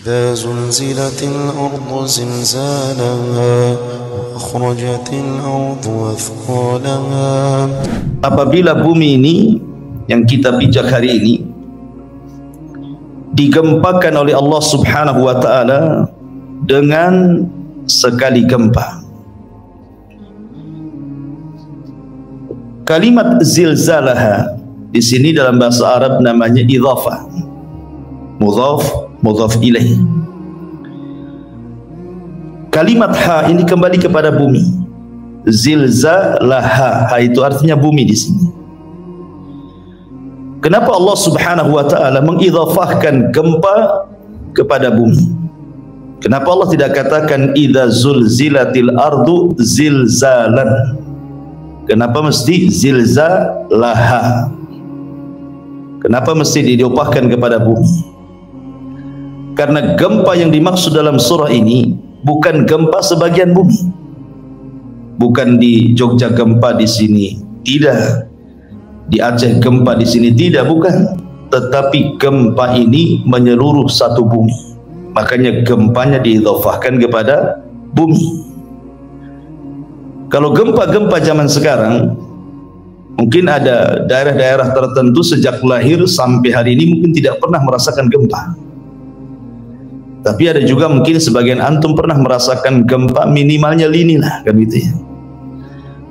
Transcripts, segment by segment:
إذا زلزلت الأرض زلزالها وأخرجت الأرض أثقالها. Apabila bumi ini yang kita bijak hari ini digempakan oleh Allah Subhanahu wa taala dengan sekali gempa. Kalimat zilzalaha di sini dalam bahasa Arab namanya idhafah. Mudhaf, mudhaf ilaih. Kalimat ha ini kembali kepada bumi. Zilzalaha, ha itu artinya bumi di sini. Kenapa Allah Subhanahu wa taala mengidhafahkan gempa kepada bumi? Kenapa Allah tidak katakan idza zulzilatil ardu zilzalan? Kenapa mesti zilzalaha? Kenapa mesti diopahkan kepada bumi? Karena gempa yang dimaksud dalam surah ini bukan gempa sebagian bumi. Bukan di Jogja gempa di sini, tidak. Di Aceh gempa di sini, tidak, bukan. Tetapi gempa ini menyeluruh satu bumi. Makanya gempanya diidhafahkan kepada bumi. Kalau gempa-gempa zaman sekarang, mungkin ada daerah-daerah tertentu sejak lahir sampai hari ini mungkin tidak pernah merasakan gempa. Tapi ada juga mungkin sebagian antum pernah merasakan gempa, minimalnya lini lah, kan gitu ya.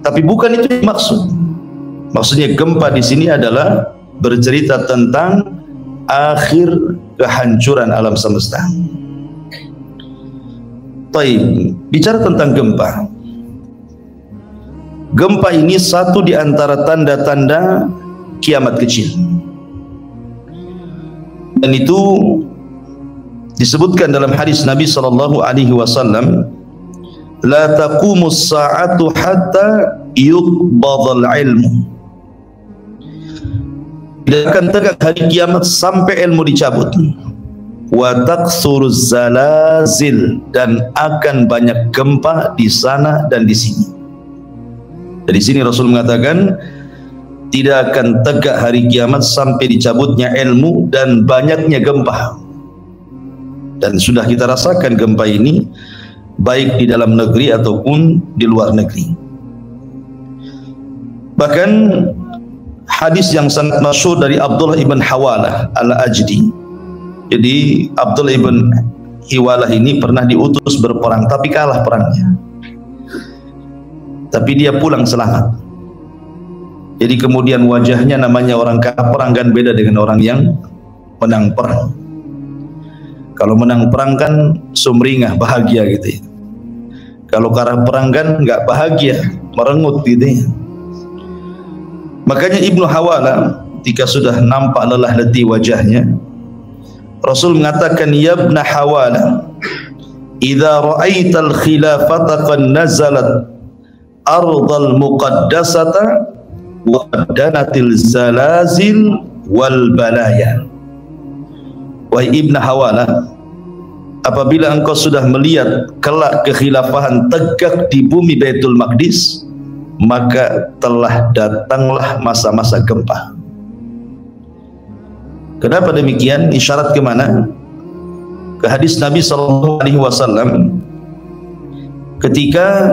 Tapi bukan itu yang maksud. Maksudnya gempa di sini adalah bercerita tentang akhir kehancuran alam semesta. Baik, bicara tentang gempa. Gempa ini satu di antara tanda-tanda kiamat kecil. Dan itu disebutkan dalam hadis Nabi sallallahu alaihi wasallam, la taqumus sa'atu hatta yuqbadal ilmu. Tidak akan tegak hari kiamat sampai ilmu dicabut. Wa taqsuruz zalazil, dan akan banyak gempa di sana dan di sini. Dari sini Rasul mengatakan tidak akan tegak hari kiamat sampai dicabutnya ilmu dan banyaknya gempa. Dan sudah kita rasakan gempa ini baik di dalam negeri ataupun di luar negeri. Bahkan hadis yang sangat masyhur dari Abdullah ibn Hawalah al-Ajdi. Jadi Abdullah ibn Hawalah ini pernah diutus berperang tapi kalah perangnya. Tapi dia pulang selamat. Jadi kemudian wajahnya, namanya orang kalah perang kan beda dengan orang yang menang perang. Kalau menang perang kan sumringah, bahagia gitu ya. Kalau kalah perang kan nggak bahagia, merengut gitu ya. Makanya Ibnu Hawalah ketika sudah nampak lelah letih wajahnya, Rasul mengatakan, ya Ibnu Hawalah, idza ra'aital khilafata qad nazalat ardal muqaddasata wa qaddanatil zalazil wal balaya. Wahai Ibnu Hawalah, apabila engkau sudah melihat kelak kekhilafahan tegak di bumi Baitul Maqdis, maka telah datanglah masa-masa gempa. Kenapa demikian? Isyarat ke mana? Ke hadis Nabi sallallahu alaihi wasallam ketika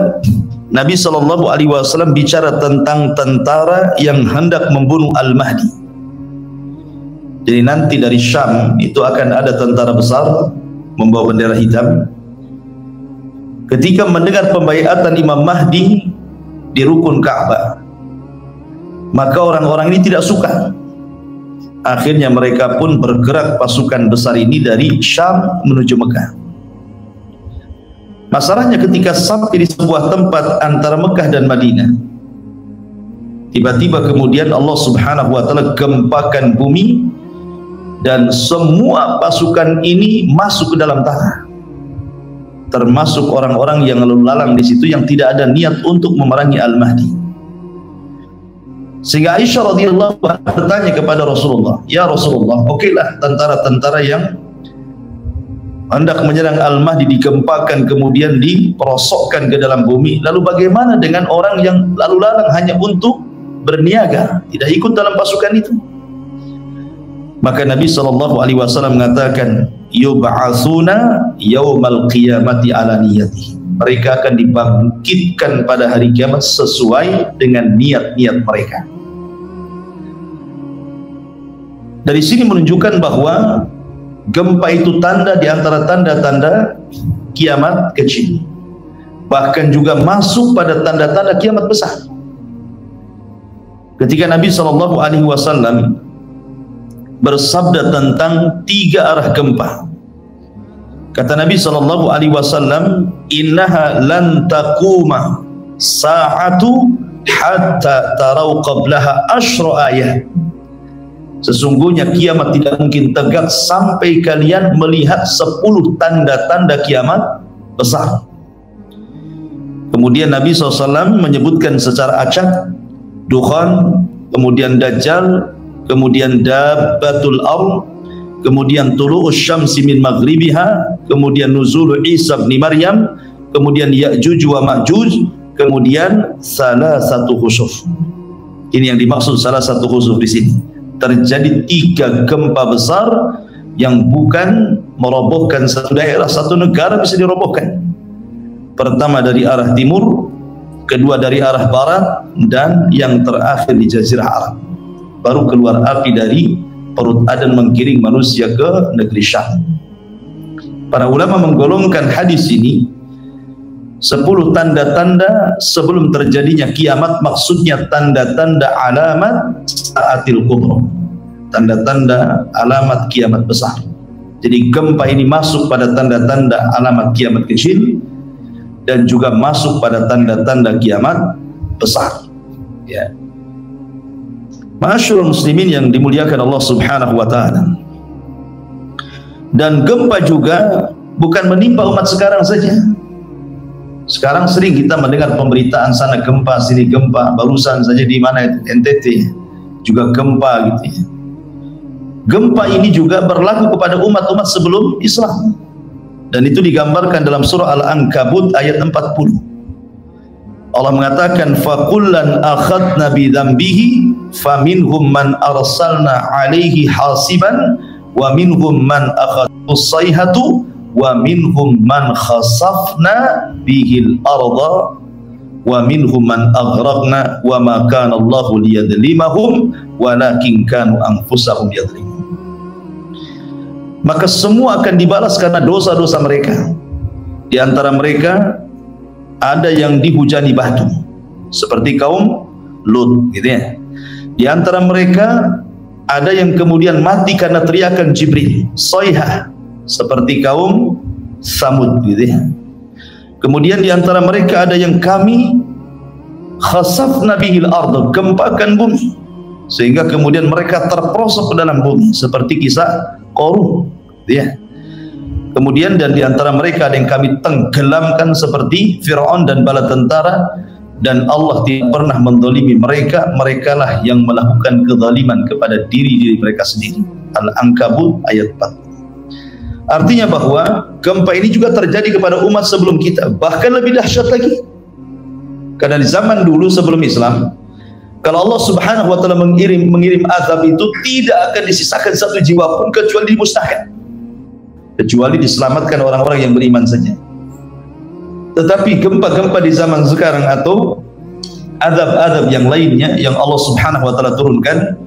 Nabi sallallahu alaihi wasallam bicara tentang tentara yang hendak membunuh Al-Mahdi. Jadi nanti dari Syam itu akan ada tentara besar membawa bendera hitam. Ketika mendengar pembaiatan Imam Mahdi di rukun Ka'bah, maka orang-orang ini tidak suka. Akhirnya mereka pun bergerak pasukan besar ini dari Syam menuju Mekah. Masalahnya ketika sampai di sebuah tempat antara Mekah dan Madinah, tiba-tiba kemudian Allah Subhanahu wa taala gempakan bumi dan semua pasukan ini masuk ke dalam tanah. Termasuk orang-orang yang lalu lalang di situ yang tidak ada niat untuk memerangi Al-Mahdi. Sehingga Aisyah radhiyallahu anha bertanya kepada Rasulullah, "Ya Rasulullah, okelah tentara-tentara yang hendak menyerang Al-Mahdi digempakan kemudian diperosokkan ke dalam bumi. Lalu bagaimana dengan orang yang lalu lalang hanya untuk berniaga, tidak ikut dalam pasukan itu?" Maka Nabi SAW mengatakan, yub'atsuna yaumal qiyamati ala niyatihi. Mereka akan dibangkitkan pada hari kiamat sesuai dengan niat-niat mereka. Dari sini menunjukkan bahwa gempa itu tanda di antara tanda-tanda kiamat kecil. Bahkan juga masuk pada tanda-tanda kiamat besar. Ketika Nabi SAW bersabda tentang 3 arah gempa, kata Nabi SAW, innaha lan taquma sa'atu hatta tarau qablaha asyra ayat. Sesungguhnya kiamat tidak mungkin tegak sampai kalian melihat 10 tanda-tanda kiamat besar. Kemudian Nabi SAW menyebutkan secara acak dukhan, kemudian dajjal, kemudian dabbatul ard, kemudian tulu'us syamsi min maghribiha, kemudian nuzul Isa bin Maryam, kemudian Ya'juj wa Ma'juj, kemudian salah satu khusuf. Ini yang dimaksud salah satu khusuf di sini. Terjadi 3 gempa besar yang bukan merobohkan satu daerah, satu negara bisa dirobohkan. Pertama dari arah timur, kedua dari arah barat, dan yang terakhir di Jazirah Arab. Baru keluar api dari perut Adan menggiring manusia ke negeri Syam. Para ulama menggolongkan hadis ini 10 tanda-tanda sebelum terjadinya kiamat, maksudnya tanda-tanda alamat saatil kubra, tanda-tanda alamat kiamat besar. Jadi gempa ini masuk pada tanda-tanda alamat kiamat kecil dan juga masuk pada tanda-tanda kiamat besar. Ya. Ma'asyiral muslimin yang dimuliakan Allah Subhanahu wa taala. Dan gempa juga bukan menimpa umat sekarang saja. Sekarang sering kita mendengar pemberitaan sana gempa, sini gempa. Barusan saja di mana itu, NTT juga gempa gitu ya. Gempa ini juga berlaku kepada umat-umat sebelum Islam. Dan itu digambarkan dalam surah Al-Ankabut ayat 40. Allah mengatakan fakullan akhadna bidambihi faminhum man arsalna alaihi hasiban wa minhum man akhadhu sayhatu wa minhum man khasafna bihil arda wa minhum man aghraqna wa ma kana Allahu liyadlimahum walakin kanu anfusahum yadlimun. Maka semua akan dibalas karena dosa-dosa mereka. Di antara mereka ada yang dihujani batu seperti kaum Lut gitu ya. Di antara mereka ada yang kemudian mati karena teriakan Jibril, sayhah, seperti kaum Samud gitu ya. Kemudian di antara mereka ada yang kami khasafna bihil ardh, gempakan bumi sehingga kemudian mereka terperosok ke dalam bumi seperti kisah Qarun ya. Kemudian dan di antara mereka ada yang kami tenggelamkan seperti Fir'aun dan bala tentara, dan Allah tidak pernah menzalimi mereka. Merekalah yang melakukan kezaliman kepada diri mereka sendiri. Al-Ankabut ayat 4. Artinya bahwa gempa ini juga terjadi kepada umat sebelum kita, bahkan lebih dahsyat lagi. Karena di zaman dulu sebelum Islam, kalau Allah Subhanahu wa taala mengirim azab itu tidak akan disisakan satu jiwa pun kecuali dimusnahkan, kecuali diselamatkan orang-orang yang beriman saja. Tetapi gempa-gempa di zaman sekarang atau azab-azab yang lainnya yang Allah Subhanahu wa taala turunkan,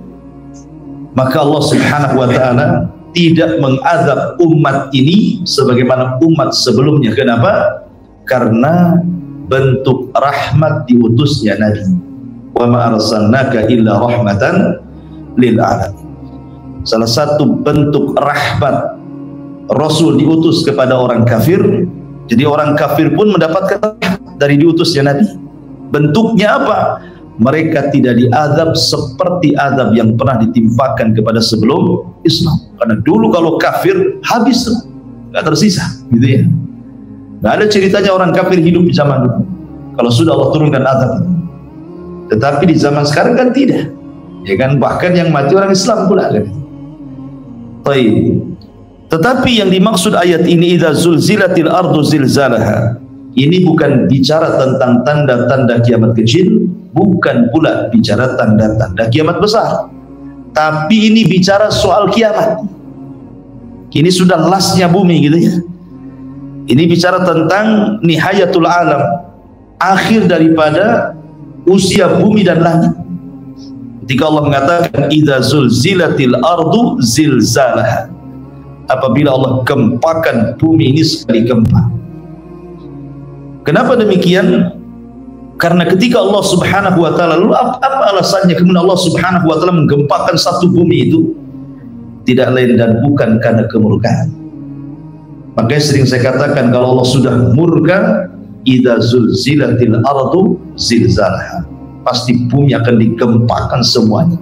maka Allah Subhanahu wa taala tidak mengazab umat ini sebagaimana umat sebelumnya. Kenapa? Karena bentuk rahmat diutusnya Nabi. Wa ma arsalnaka illa rahmatan lil alamin. Salah satu bentuk rahmat Rasul diutus kepada orang kafir. Jadi orang kafir pun mendapatkan dari diutusnya Nabi. Bentuknya apa? Mereka tidak diazab seperti azab yang pernah ditimpakan kepada sebelum Islam. Karena dulu kalau kafir habis, nggak tersisa, gitu ya. Nggak ada ceritanya orang kafir hidup di zaman dulu. Kalau sudah Allah turunkan azab. Tetapi di zaman sekarang kan tidak, ya kan? Bahkan yang mati orang Islam pula kan. Baik. Tetapi yang dimaksud ayat ini idza zulzilatil ardu zilzalaha, ini bukan bicara tentang tanda-tanda kiamat kecil, bukan pula bicara tanda-tanda kiamat besar, tapi ini bicara soal kiamat. Ini sudah lastnya bumi gitu ya. Ini bicara tentang nihayatul alam, akhir daripada usia bumi dan langit. Ketika Allah mengatakan idza zulzilatil ardu zilzalaha, apabila Allah gempakan bumi ini sekali gempa. Kenapa demikian? Karena ketika Allah Subhanahu wa taala, lalu apa alasannya kemudian Allah Subhanahu wa taala menggempakan satu bumi itu? Tidak lain dan bukan karena kemurkaan. Makanya sering saya katakan kalau Allah sudah murka, idza zulzilatil ardu zilzalaha, pasti bumi akan digempakan semuanya.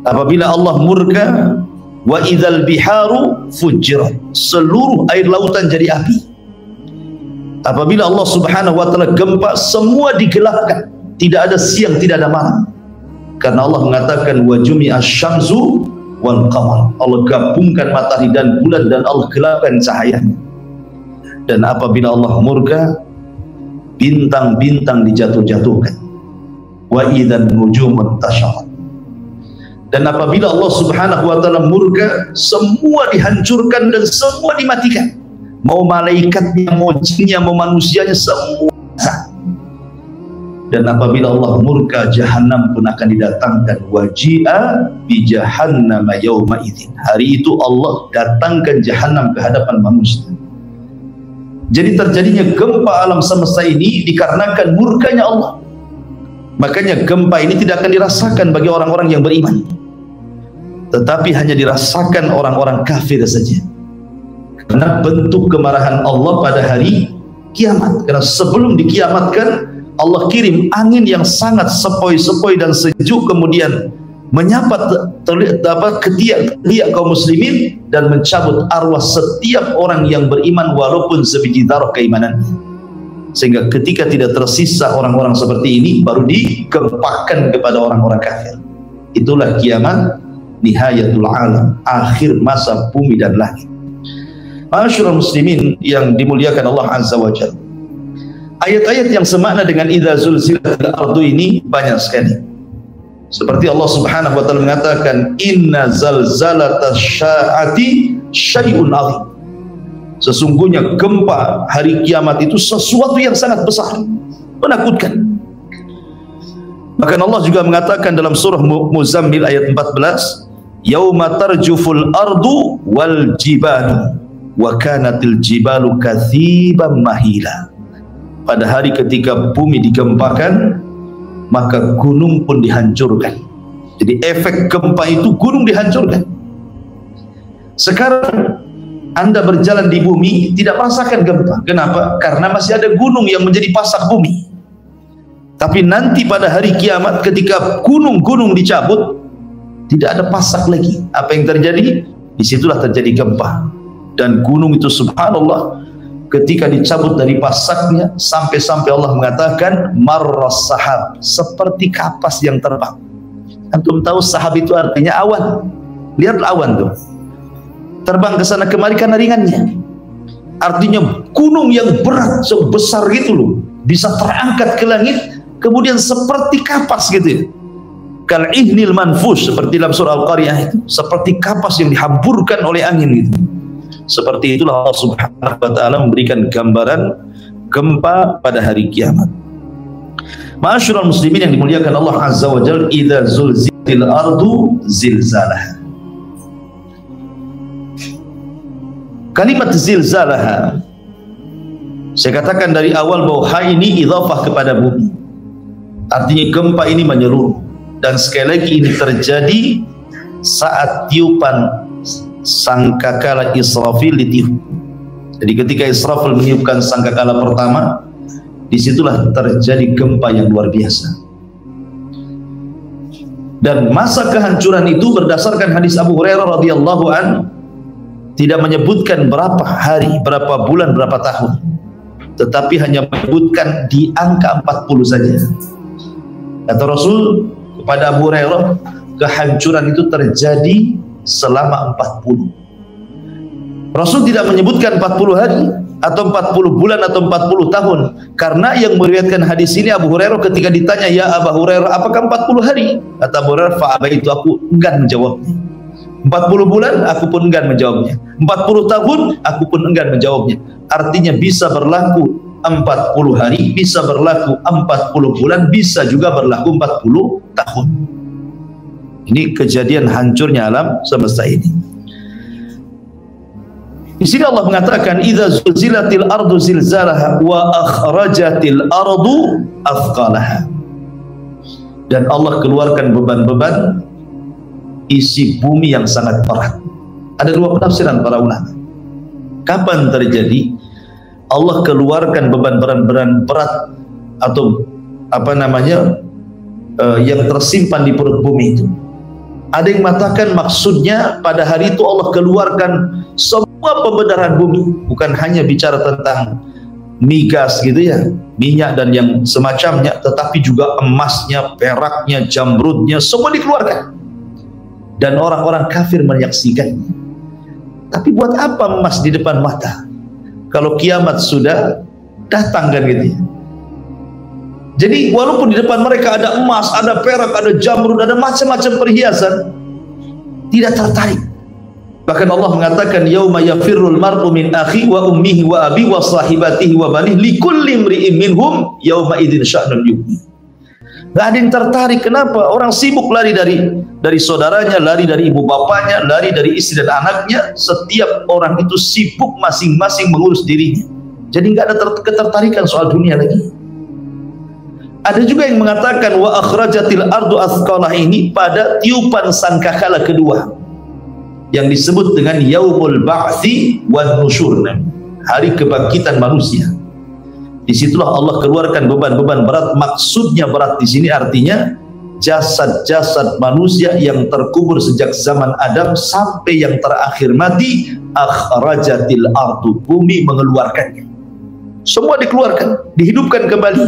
Apabila Allah murka, wa idzal biharu fujirat, seluruh air lautan jadi api. Apabila Allah Subhanahu wa taala gempa, semua digelapkan, tidak ada siang, tidak ada malam. Karena Allah mengatakan wa jumi'asy syamsu wal qamar, Allah gabungkan matahari dan bulan dan Allah gelapkan cahayanya. Dan apabila Allah murka, bintang-bintang dijatuh-jatuhkan. Wa idzan nujumun tashaqqat. Dan apabila Allah Subhanahu wa taala murka, semua dihancurkan dan semua dimatikan. Mau malaikatnya, mau jinnya, mau manusianya, semua. Dan apabila Allah murka, Jahannam pun akan didatangkan. Waji'a bi jahannama yauma idzin, hari itu Allah datangkan Jahannam ke hadapan manusia. Jadi terjadinya gempa alam semesta ini dikarenakan murkanya Allah. Makanya gempa ini tidak akan dirasakan bagi orang-orang yang beriman, tetapi hanya dirasakan orang-orang kafir saja. Karena bentuk kemarahan Allah pada hari kiamat. Karena sebelum dikiamatkan, Allah kirim angin yang sangat sepoi-sepoi dan sejuk, kemudian menyapa ketiak kaum muslimin dan mencabut arwah setiap orang yang beriman walaupun sebiji dzarah keimanan. Sehingga ketika tidak tersisa orang-orang seperti ini, baru digempakan kepada orang-orang kafir. Itulah kiamat, nihayatul alam, akhir masa bumi dan langit. Ma'asyiral muslimin yang dimuliakan Allah Azza wa Jalla, ayat-ayat yang semakna dengan idza zulzilatil ardu ini banyak sekali. Seperti Allah Subhanahu wa taala mengatakan inna zalzalatasy syaati syai'un 'adzim. Sesungguhnya gempa hari kiamat itu sesuatu yang sangat besar, menakutkan. Bahkan Allah juga mengatakan dalam surah Muzammil ayat 14, yauma tarjuful ardu wal jibalu wa kanatil jibalu katsiban mahila. Pada hari ketika bumi digempakan, maka gunung pun dihancurkan. Jadi efek gempa itu gunung dihancurkan. Sekarang Anda berjalan di bumi tidak merasakan gempa. Kenapa? Karena masih ada gunung yang menjadi pasak bumi. Tapi nanti pada hari kiamat ketika gunung-gunung dicabut, tidak ada pasak lagi. Apa yang terjadi? Disitulah terjadi gempa. Dan gunung itu subhanallah ketika dicabut dari pasaknya, sampai-sampai Allah mengatakan marras sahab, seperti kapas yang terbang. Antum tahu sahab itu artinya awan. Lihat awan tuh, terbang ke sana kemari karena ringannya. Artinya gunung yang berat sebesar gitu loh, bisa terangkat ke langit, kemudian seperti kapas gitu ya. Kal ihnil manfush, seperti dalam surah Al-Qariyah itu, seperti kapas yang dihamburkan oleh angin gitu. Seperti itulah Allah Subhanahu wa taala memberikan gambaran gempa pada hari kiamat. Ma'asyiral muslimin yang dimuliakan Allah Azza wa Jalla, idza zulzilatil ardu zilzalaha. Kalimat zilzalaha, saya katakan dari awal bahwa ha ini idhafah kepada bumi. Artinya gempa ini menyeluruh. Dan sekali lagi ini terjadi saat tiupan sangkakala Israfil ditiup. Jadi ketika Israfil meniupkan sangkakala pertama, disitulah terjadi gempa yang luar biasa. Dan masa kehancuran itu berdasarkan hadis Abu Hurairah radhiyallahu an, tidak menyebutkan berapa hari, berapa bulan, berapa tahun, tetapi hanya menyebutkan di angka 40 saja. Kata Rasul kepada Abu Hurairah, kehancuran itu terjadi selama 40. Rasul tidak menyebutkan 40 hari atau 40 bulan atau 40 tahun, karena yang meriwayatkan hadis ini Abu Hurairah. Ketika ditanya, ya Abu Hurairah, apakah 40 hari? Kata Abu Hurairah, fa'abaitu, aku enggan menjawabnya. 40 bulan aku pun enggan menjawabnya. 40 tahun aku pun enggan menjawabnya. Artinya bisa berlaku 40 hari, bisa berlaku 40 bulan, bisa juga berlaku 40 tahun. Ini kejadian hancurnya alam semesta ini. Di sini Allah mengatakan idza zulzilatil ardu zilzalaha wa akhrajatil ardu athqalaha. Dan Allah keluarkan beban-beban isi bumi yang sangat berat. Ada dua penafsiran para ulama. Kapan terjadi Allah keluarkan beban-beban berat atau apa namanya yang tersimpan di perut bumi itu? Ada yang mengatakan maksudnya pada hari itu Allah keluarkan semua pembenaran bumi, bukan hanya bicara tentang migas gitu ya, minyak dan yang semacamnya, tetapi juga emasnya, peraknya, jamrudnya, semua dikeluarkan. Dan orang-orang kafir menyaksikannya. Tapi buat apa emas di depan mata kalau kiamat sudah datang kan gitu ya. Jadi walaupun di depan mereka ada emas, ada perak, ada jamrud, ada macam-macam perhiasan, tidak tertarik. Bahkan Allah mengatakan yauma yafirrul mar'u min akhi wa ummihi wa abi wa sahibatihi wa banihi likulli imri'in minhum yauma idzin sya'nun yughni. Gak ada yang tertarik. Kenapa? Orang sibuk lari dari saudaranya, lari dari ibu bapaknya, lari dari istri dan anaknya. Setiap orang itu sibuk masing-masing mengurus dirinya. Jadi gak ada ketertarikan soal dunia lagi. Ada juga yang mengatakan wa akhrajatil ardu athqalah ini pada tiupan sangkakala kedua yang disebut dengan yaumul ba'tsi wan nusyur, hari kebangkitan manusia. Disitulah Allah keluarkan beban-beban berat. Maksudnya berat di sini artinya jasad-jasad manusia yang terkubur sejak zaman Adam sampai yang terakhir mati. Akhrajatil ardu, bumi mengeluarkannya. Semua dikeluarkan, dihidupkan kembali.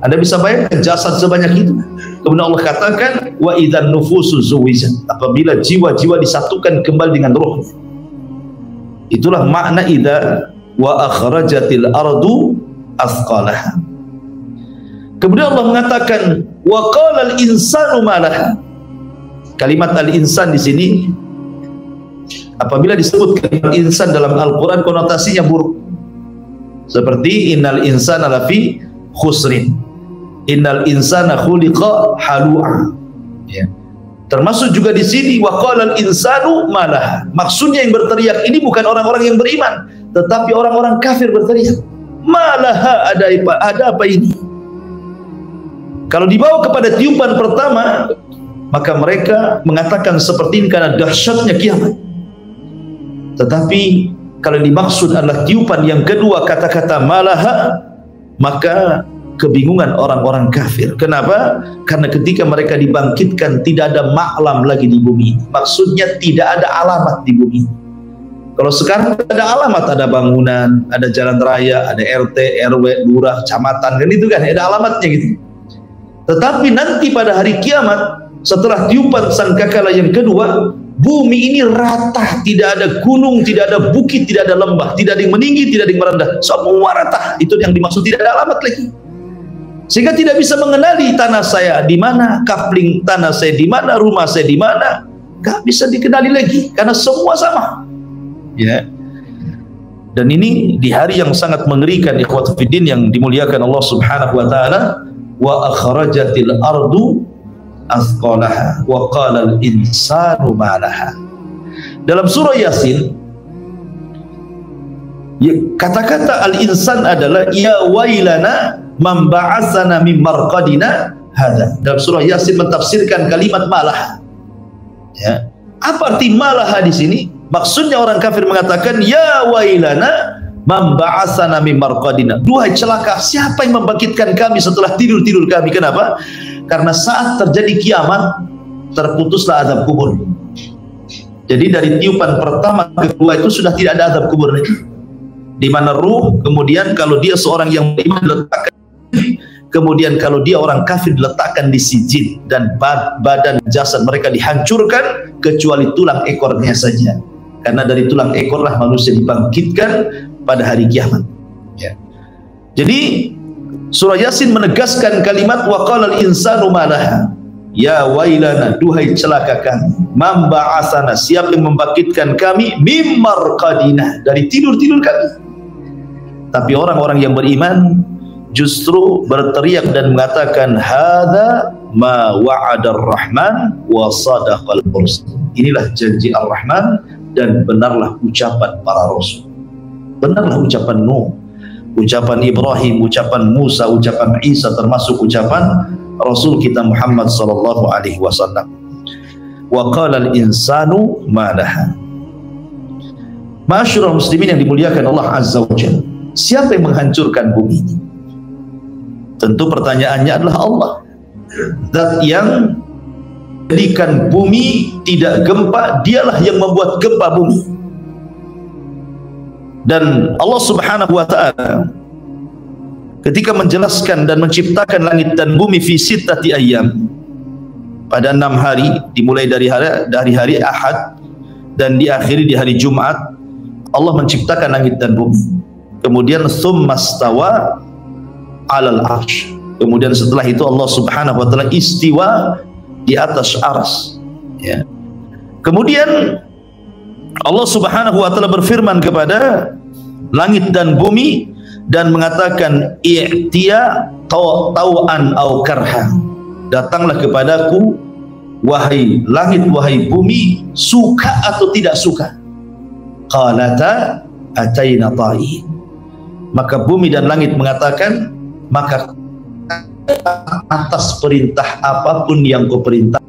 Anda bisa bayangkan jasad sebanyak itu. Kemudian Allah katakan wa idzan nufusu zuwijat, apabila jiwa-jiwa disatukan kembali dengan rohnya. Itulah makna idza wa akhrajatil ardu athqalaha. Kemudian Allah mengatakan wa qala al insanu ma laha. Kalimat al insan di sini apabila disebut kalimat insan dalam Al-Qur'an konotasinya buruk. Seperti innal insana lafi khusrin, innal insana khuliqa halu'a. Ya. Termasuk juga di sini wa qala al insanu ma laha. Maksudnya yang berteriak ini bukan orang-orang yang beriman, tetapi orang-orang kafir berteriak. Malaha, ada apa ini? Kalau dibawa kepada tiupan pertama, maka mereka mengatakan seperti ini karena dahsyatnya kiamat. Tetapi kalau dimaksud adalah tiupan yang kedua, kata-kata malaha, maka kebingungan orang-orang kafir. Kenapa? Karena ketika mereka dibangkitkan tidak ada maklam lagi di bumi. Maksudnya tidak ada alamat di bumi. Kalau sekarang ada alamat, ada bangunan, ada jalan raya, ada RT, RW, lurah, kecamatan, kan itu kan ada alamatnya gitu. Tetapi nanti pada hari kiamat, setelah tiupan sangkakala yang kedua, bumi ini rata, tidak ada gunung, tidak ada bukit, tidak ada lembah, tidak ada yang meninggi, tidak ada yang merendah, semua rata. Itu yang dimaksud tidak ada alamat lagi. Sehingga tidak bisa mengenali tanah saya di mana, kapling tanah saya di mana, rumah saya di mana, gak bisa dikenali lagi karena semua sama. Ya. Dan ini di hari yang sangat mengerikan, ikhwat fiddin yang dimuliakan Allah Subhanahu wa taala, wa akhrajatil ardu athqalaha wa qala al insanu ma laha. Dalam surah Yasin kata-kata al insan adalah ya wailana man ba'atsana min marqadina hadza. Dalam surah Yasin mentafsirkan kalimat malaha. Ya. Apa arti malaha di sini? Maksudnya orang kafir mengatakan ya wailana man ba'atsana min marqadina. Duhai celaka, siapa yang membangkitkan kami setelah tidur-tidur kami? Kenapa? Karena saat terjadi kiamat terputuslah azab kubur. Jadi dari tiupan pertama ke kedua itu sudah tidak ada azab kubur lagi. Di mana ruh kemudian kalau dia seorang yang beriman diletakkan, kemudian kalau dia orang kafir diletakkan di sijin, dan badan jasad mereka dihancurkan kecuali tulang ekornya saja. Karena dari tulang ekorlah manusia dibangkitkan pada hari kiamat. Ya. Jadi surah Yasin menegaskan kalimat wa qala al insanu ma laha. ya wailana, duhai celaka kami, man ba'atsana, siapa yang membangkitkan kami, mim marqadina, dari tidur-tidur kami. Tapi orang-orang yang beriman justru berteriak dan mengatakan, hadza ma wa'adar rahman wa sadaqal mursal. Inilah janji Ar-Rahman dan benarlah ucapan para rasul. Benarlah ucapan Nuh, ucapan Ibrahim, ucapan Musa, ucapan Isa, termasuk ucapan Rasul kita Muhammad sallallahu alaihi wasallam. Wa qala al-insanu ma laha. Ma'asyiral muslimin yang dimuliakan Allah Azza wa Jalla, siapa yang menghancurkan bumi ini? Tentu pertanyaannya adalah Allah. Zat yang jadikan bumi tidak gempa, dialah yang membuat gempa bumi. Dan Allah Subhanahu wa ta'ala ketika menjelaskan dan menciptakan langit dan bumi fi sittati ayyam, pada 6 hari, dimulai dari hari Ahad dan diakhiri di hari Jumat, Allah menciptakan langit dan bumi. Kemudian tsumma stawa 'alal 'arsy. Kemudian setelah itu Allah Subhanahu wa ta'ala istiwa di atas arsy, ya. Kemudian Allah Subhanahu wa ta'ala berfirman kepada langit dan bumi dan mengatakan, i'tiya tau'an au karha, datanglah kepadaku wahai langit, wahai bumi, suka atau tidak suka. Qalata ataina ta'in. Maka bumi dan langit mengatakan, maka atas perintah apapun yang kau perintah.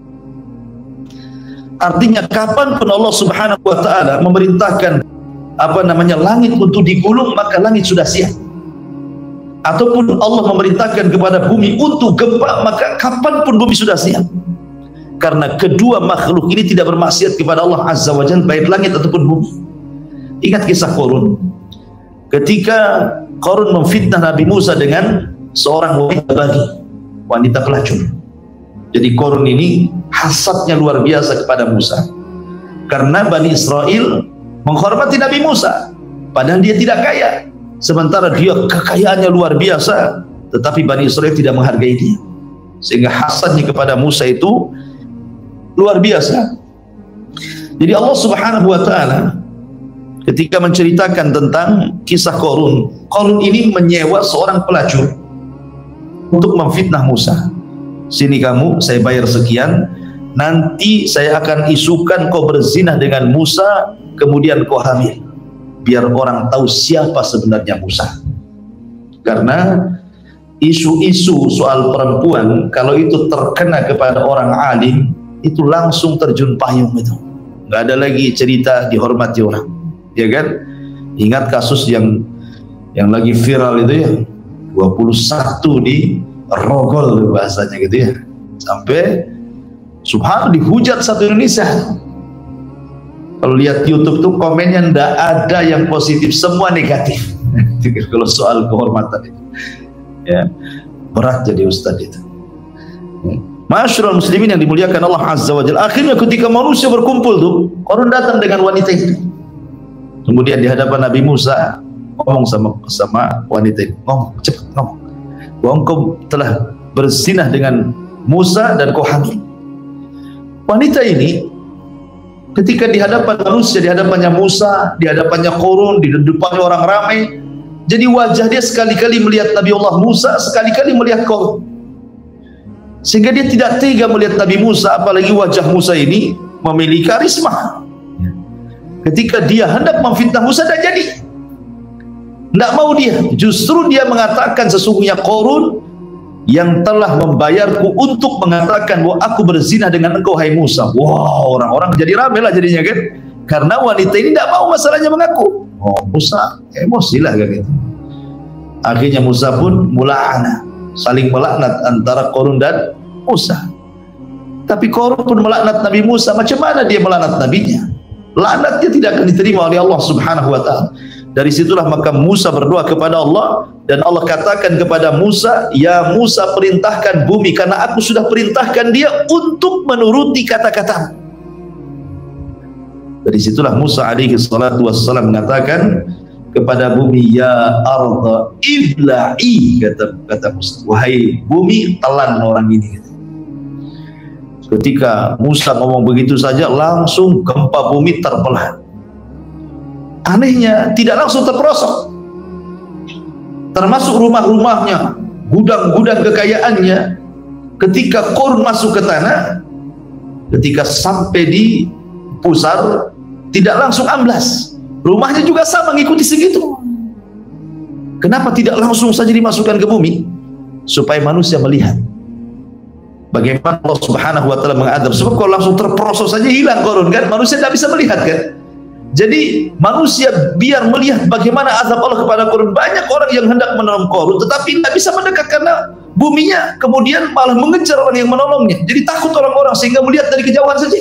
Artinya kapanpun Allah Subhanahu wa ta'ala memerintahkan langit untuk digulung, maka langit sudah siap. Ataupun Allah memerintahkan kepada bumi untuk gempa, maka kapanpun bumi sudah siap. Karena kedua makhluk ini tidak bermaksiat kepada Allah Azza wa Jalla, baik langit ataupun bumi. Ingat kisah Qarun. Ketika Qarun memfitnah Nabi Musa dengan seorang wanita pelacur. Jadi Qarun ini hasadnya luar biasa kepada Musa, karena Bani Israel menghormati Nabi Musa padahal dia tidak kaya, sementara dia kekayaannya luar biasa, tetapi Bani Israel tidak menghargai dia, sehingga hasadnya kepada Musa itu luar biasa. Jadi Allah Subhanahu wa ta'ala ketika menceritakan tentang kisah Qarun, Qarun ini menyewa seorang pelacur untuk memfitnah Musa. Sini kamu, saya bayar sekian, nanti saya akan isukan kau berzina dengan Musa, kemudian kau hamil, biar orang tahu siapa sebenarnya Musa. Karena isu-isu soal perempuan kalau itu terkena kepada orang alim, itu langsung terjun payung, itu nggak ada lagi cerita dihormati orang, ya kan? Ingat kasus yang lagi viral itu ya, 21 di Rogol bahasanya gitu ya, sampai subhanallah dihujat satu Indonesia. Kalau lihat YouTube tuh komennya ndak ada yang positif, semua negatif. Kalau soal kehormatan itu, ya berat jadi ustadz itu. Ma'asyiral muslimin yang dimuliakan Allah Azza wa Jalla, akhirnya ketika manusia berkumpul tuh, orang datang dengan wanita itu. Kemudian di hadapan Nabi Musa ngomong sama wanita itu, ngomong cepat, ngomong, bahwa engkau telah berzinah dengan Musa dan kau hamil. Wanita ini ketika di hadapan manusia, di hadapannya Musa, di hadapannya Qarun, di depannya orang ramai, jadi wajah dia sekali-kali melihat Nabi Allah Musa, sekali-kali melihat Qarun, sehingga dia tidak tega melihat Nabi Musa, apalagi wajah Musa ini memiliki karisma. Ketika dia hendak memfitnah Musa, tidak jadi, tidak mau dia. Justru dia mengatakan sesungguhnya Qarun yang telah membayarku untuk mengatakan bahwa aku berzina dengan engkau hai Musa. Wow, orang-orang jadi rame lah jadinya kan, karena wanita ini tidak mau masalahnya mengaku. Oh, Musa emosi lah kan gitu. Akhirnya Musa pun mula'ana, saling melaknat antara Qarun dan Musa. Tapi Qarun pun melaknat Nabi Musa. Macam mana dia melaknat nabinya? Laknatnya tidak akan diterima oleh Allah Subhanahu wa ta'ala. Dari situlah maka Musa berdoa kepada Allah, dan Allah katakan kepada Musa, ya Musa, perintahkan bumi, karena aku sudah perintahkan dia untuk menuruti kata-katamu. Dari situlah Musa alaihi salatu wassalam mengatakan kepada bumi, ya arda ibla'i, kata Musa, wahai bumi, telan orang ini. Ketika Musa ngomong begitu saja, langsung gempa bumi terbelah. Anehnya tidak langsung terperosok, termasuk rumah-rumahnya, gudang-gudang kekayaannya. Ketika Qarun masuk ke tanah, ketika sampai di pusar, tidak langsung amblas. Rumahnya juga sama, mengikuti segitu. Kenapa tidak langsung saja dimasukkan ke bumi? Supaya manusia melihat bagaimana Allah Subhanahu wa taala mengadab. Sebab kalau langsung terperosok saja hilang Qarun kan, manusia tidak bisa melihat kan. Jadi manusia biar melihat bagaimana azab Allah kepada Qarun. Banyak orang yang hendak menolong Qarun tetapi tidak bisa mendekat karena buminya kemudian malah mengejar orang yang menolongnya. Jadi takut orang-orang sehingga melihat dari kejauhan saja.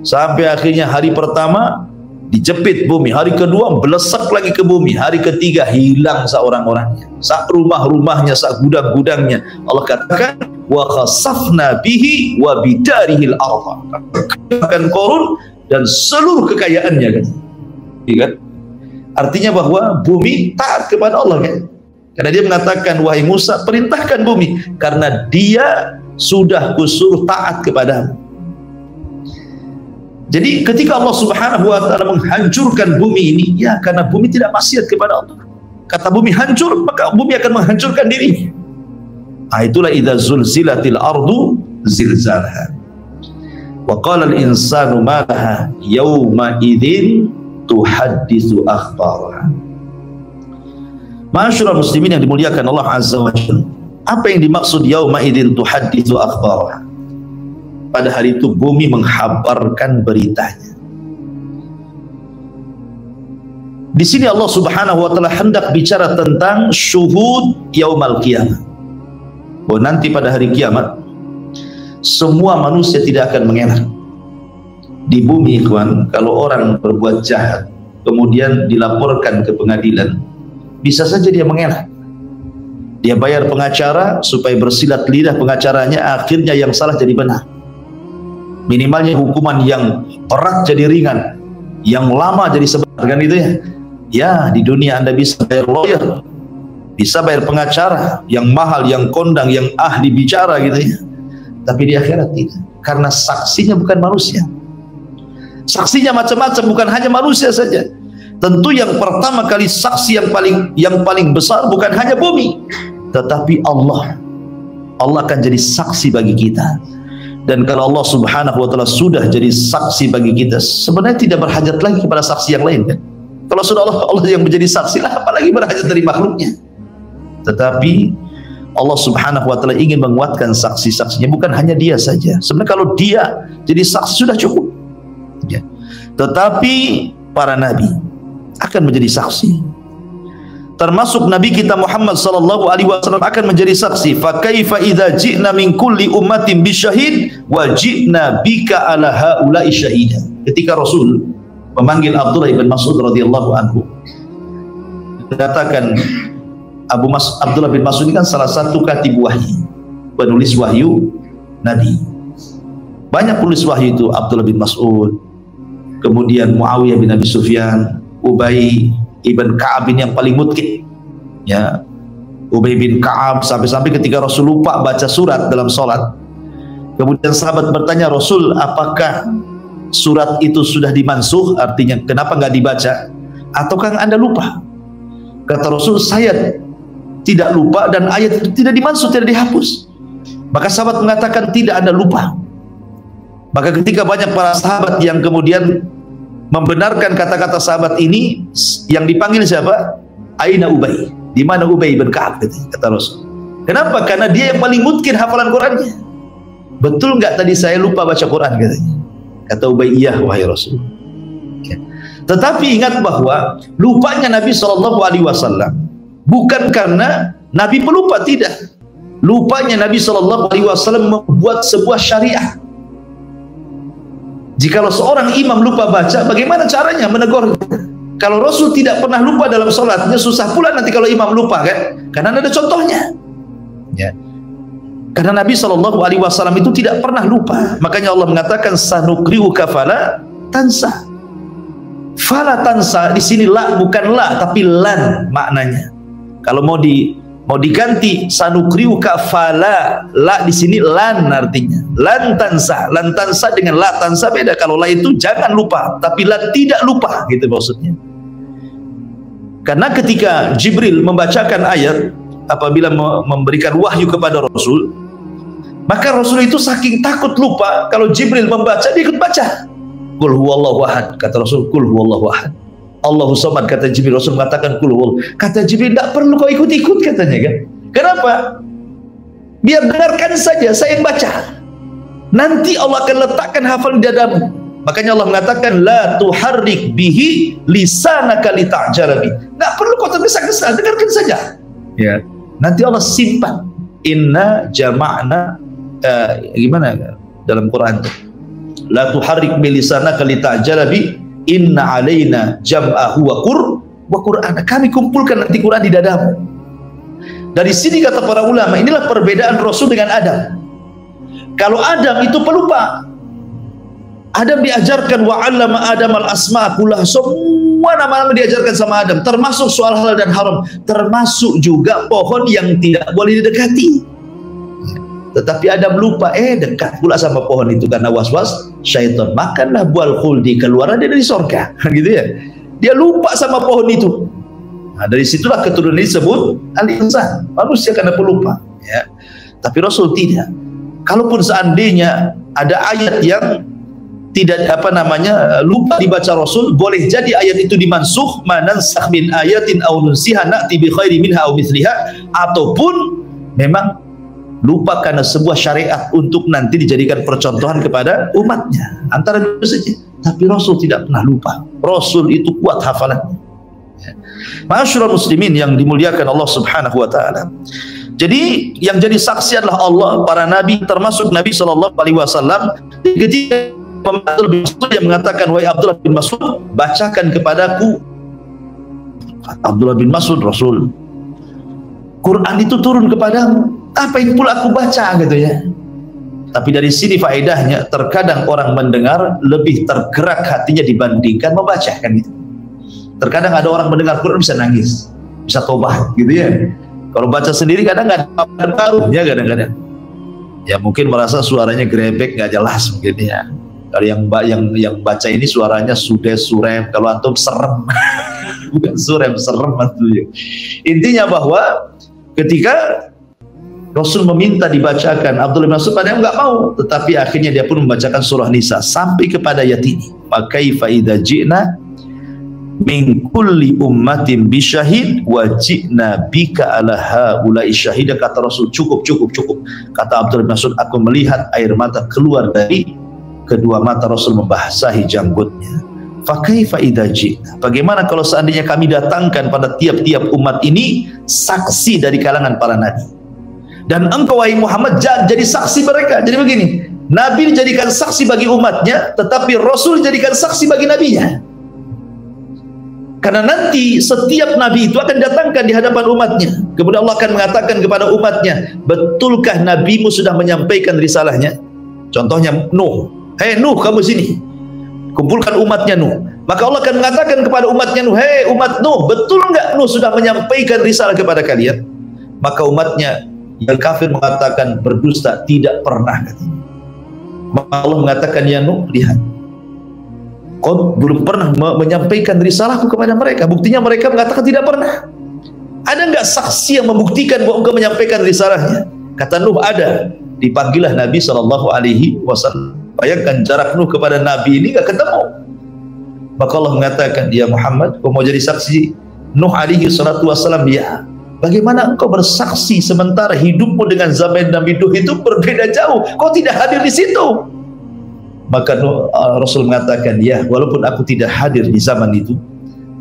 Sampai akhirnya hari pertama dijepit bumi, hari kedua belesak lagi ke bumi, hari ketiga hilang seorang-orangnya, sak rumah-rumahnya, sak gudang-gudangnya. Allah katakan wa khasafna bihi wa bidarihil ardh, akan Qarun dan seluruh kekayaannya kan. Kan? Artinya bahwa bumi taat kepada Allah kan. Karena dia mengatakan, wahai Musa, perintahkan bumi karena dia sudah kusuruh taat kepadamu. Jadi ketika Allah Subhanahu wa taala menghancurkan bumi ini, ya karena bumi tidak maksiat kepada Allah. Kata bumi hancur, maka bumi akan menghancurkan dirinya. Itulah idza zulzilatil ardu zilzalaha. Wa qala al-insanu ma laha yawma idzin tuhadditsu akhbaraha. Ma'asyiral muslimin yang dimuliakan Allah Azza wa Jalla. Apa yang dimaksud yawma idzin tuhadditsu akhbaraha? Pada hari itu bumi menghabarkan beritanya. Di sini Allah Subhanahu wa taala hendak bicara tentang syuhud yaumal qiyamah. Bahwa nanti pada hari kiamat semua manusia tidak akan mengelak. Di bumi ikhwan, kalau orang berbuat jahat kemudian dilaporkan ke pengadilan, bisa saja dia mengelak. Dia bayar pengacara supaya bersilat lidah pengacaranya, akhirnya yang salah jadi benar. Minimalnya hukuman yang berat jadi ringan, yang lama jadi sebentar kan itu ya. Ya di dunia Anda bisa bayar lawyer, bisa bayar pengacara yang mahal, yang kondang, yang ahli bicara gitu ya. Tapi di akhirat tidak, karena saksinya bukan manusia. Saksinya macam-macam, bukan hanya manusia saja. Tentu yang pertama kali saksi yang paling besar bukan hanya bumi, tetapi Allah. Allah akan jadi saksi bagi kita. Dan kalau Allah Subhanahu wa taala sudah jadi saksi bagi kita, sebenarnya tidak berhajat lagi kepada saksi yang lain kan. Kalau sudah Allah yang menjadi saksi lah, apalagi berhajat dari makhluknya. Tetapi Allah Subhanahu wa taala ingin menguatkan saksi-saksinya, bukan hanya dia saja. Sebenarnya kalau dia jadi saksi sudah cukup ya. Tetapi para nabi akan menjadi saksi. Termasuk Nabi kita Muhammad sallallahu alaihi wasallam akan menjadi saksi. Fa kaifa idza ji'na min kulli ummatin bisyahid wa ji'na bika ala haula'i syahida. Ketika Rasul memanggil Abdullah bin Mas'ud radhiyallahu anhu, dikatakan Abdullah bin Mas'ud ini kan salah satu katib wahyu, penulis wahyu Nabi. Banyak penulis wahyu itu, Abdullah bin Mas'ud, kemudian Muawiyah bin Abi Sufyan, Ubay Ibn Ka'ab ini yang paling mutkin ya. Ubay bin Ka'ab sampai-sampai ketika Rasul lupa baca surat dalam sholat, kemudian sahabat bertanya, Rasul apakah surat itu sudah dimansuh, artinya kenapa nggak dibaca, ataukah Anda lupa? Kata Rasul, saya tidak lupa dan ayat itu tidak dimansuh, tidak dihapus. Maka sahabat mengatakan, tidak, Anda lupa. Maka ketika banyak para sahabat yang kemudian membenarkan kata-kata sahabat ini, yang dipanggil siapa? Aina Ubay? Di mana Ubay bin Ka'ab? Kata Rasul. Kenapa? Karena dia yang paling mungkin hafalan Qurannya. Betul nggak tadi saya lupa baca Quran katanya? Kata Ubay, iya wahai Rasul. Tetapi ingat bahwa lupanya Nabi SAW bukan karena Nabi pelupa, tidak. Lupanya Nabi SAW membuat sebuah syariat. Jikalau seorang imam lupa baca, bagaimana caranya menegur? Kalau Rasul tidak pernah lupa dalam sholatnya, susah pula nanti kalau imam lupa kan? Karena ada contohnya. Ya. Karena Nabi SAW itu tidak pernah lupa. Makanya Allah mengatakan sanukriuka fala tansa. Fala tansa di sini la bukan la tapi lan maknanya. Kalau mau Mau diganti sanukriuka fala, la di sini lan artinya. Lan tansa dengan la tansa beda. Kalau la itu jangan lupa, tapi lan tidak lupa gitu maksudnya. Karena ketika Jibril membacakan ayat apabila memberikan wahyu kepada Rasul, maka Rasul itu saking takut lupa, kalau Jibril membaca dia ikut baca. Qul huwallahu ahad, kata Rasul, qul huwallahu ahad. Allahu samad, kata Jibril. Rasul mengatakan qul huwallahu. Kata Jibril, tidak perlu kau ikut-ikut katanya kan. Kenapa? Biar dengarkan saja, saya yang baca. Nanti Allah akan letakkan hafal di dadamu. Makanya Allah mengatakan la tuharrik bihi lisanaka lita'jala bi. Tidak perlu kau tergesa-gesa, dengarkan saja. Ya. Nanti Allah simpan. Inna jama'na gimana dalam Quran itu? La tuharrik bi lisanaka lita'jala bi. Inna alaina jam'ahu wa Qur'an. Kami kumpulkan nanti Quran di dadamu. Dari sini kata para ulama, inilah perbedaan Rasul dengan Adam. Kalau Adam itu pelupa. Adam diajarkan wa 'allama Adam al-asma' kullah. Semua nama-nama diajarkan sama Adam, termasuk soal halal dan haram, termasuk juga pohon yang tidak boleh didekati. Tetapi Adam lupa, dekat pula sama pohon itu karena was-was syaitan. Makanlah buah khuldi, keluar dia dari surga, gitu ya. Dia lupa sama pohon itu. Nah, dari situlah keturunan disebut al-insan, manusia karena pelupa. Ya. Tapi Rasul tidak. Kalaupun seandainya ada ayat yang tidak lupa dibaca Rasul, boleh jadi ayat itu dimansukh, manansakh min ayatin aw nunsiha na'ti bi khairi minha aw mithliha, ataupun memang lupa karena sebuah syariat untuk nanti dijadikan percontohan kepada umatnya. Antara dua saja. Tapi Rasul tidak pernah lupa. Rasul itu kuat hafalannya. Ma'asyiral muslimin yang dimuliakan Allah Subhanahu wa taala. Jadi yang jadi saksi adalah Allah, para nabi, termasuk Nabi sallallahu alaihi wasallam. Ketika Abdullah bin Mas'ud yang mengatakan, wahai Abdullah bin Mas'ud, bacakan kepadaku. Abdullah bin Mas'ud, Rasul, Quran itu turun kepadamu, apa yang pula aku baca gitu ya. Tapi dari sini faedahnya, terkadang orang mendengar lebih tergerak hatinya dibandingkan membaca kan gitu. Terkadang ada orang mendengar Quran bisa nangis, bisa tobat gitu ya. Kalau baca sendiri kadang nggak ada pengaruhnya, kadang-kadang ya mungkin merasa suaranya grebek nggak jelas mungkin ya. Kalau yang baca ini suaranya sudah surem, kalau antum serem bukan surem, serem antum. Intinya bahwa ketika Rasul meminta dibacakan, Abdullah bin Mas'ud padahal nggak mau, tetapi akhirnya dia pun membacakan surah Nisa sampai kepada ayat ini. Makaifa idza ji'na min kulli ummatin bisyahid wa ji'na bika ala haula'i syahida. Kata Rasul, cukup. Kata Abdullah bin Mas'ud, aku melihat air mata keluar dari kedua mata Rasul membasahi janggutnya. Fa kaifa idza ji'na, bagaimana kalau seandainya kami datangkan pada tiap-tiap umat ini saksi dari kalangan para nabi, dan engkau wahai Muhammad jadi saksi mereka. Jadi begini, Nabi dijadikan saksi bagi umatnya, tetapi Rasul dijadikan saksi bagi nabinya. Karena nanti setiap nabi itu akan datangkan di hadapan umatnya. Kemudian Allah akan mengatakan kepada umatnya, betulkah nabimu sudah menyampaikan risalahnya? Contohnya Nuh, hei Nuh, kamu sini, kumpulkan umatnya Nuh. Maka Allah akan mengatakan kepada umatnya Nuh, hei umat Nuh, betul enggak Nuh sudah menyampaikan risalah kepada kalian? Maka umatnya yang kafir mengatakan berdusta, tidak pernah. Maka Allah mengatakan, ya Nuh, lihat, kau belum pernah menyampaikan risalahku kepada mereka. Buktinya mereka mengatakan tidak pernah. Ada enggak saksi yang membuktikan bahwa engkau menyampaikan risalahnya? Kata Nuh, ada. Dipanggillah Nabi SAW. Bayangkan jarak Nuh kepada Nabi ini enggak ketemu. Maka Allah mengatakan, ya Muhammad, kau mau jadi saksi Nuh SAW? Ya. Bagaimana engkau bersaksi sementara hidupmu dengan zaman Nabi Nuh itu berbeda jauh? Kau tidak hadir di situ. Maka Rasul mengatakan, ya, walaupun aku tidak hadir di zaman itu,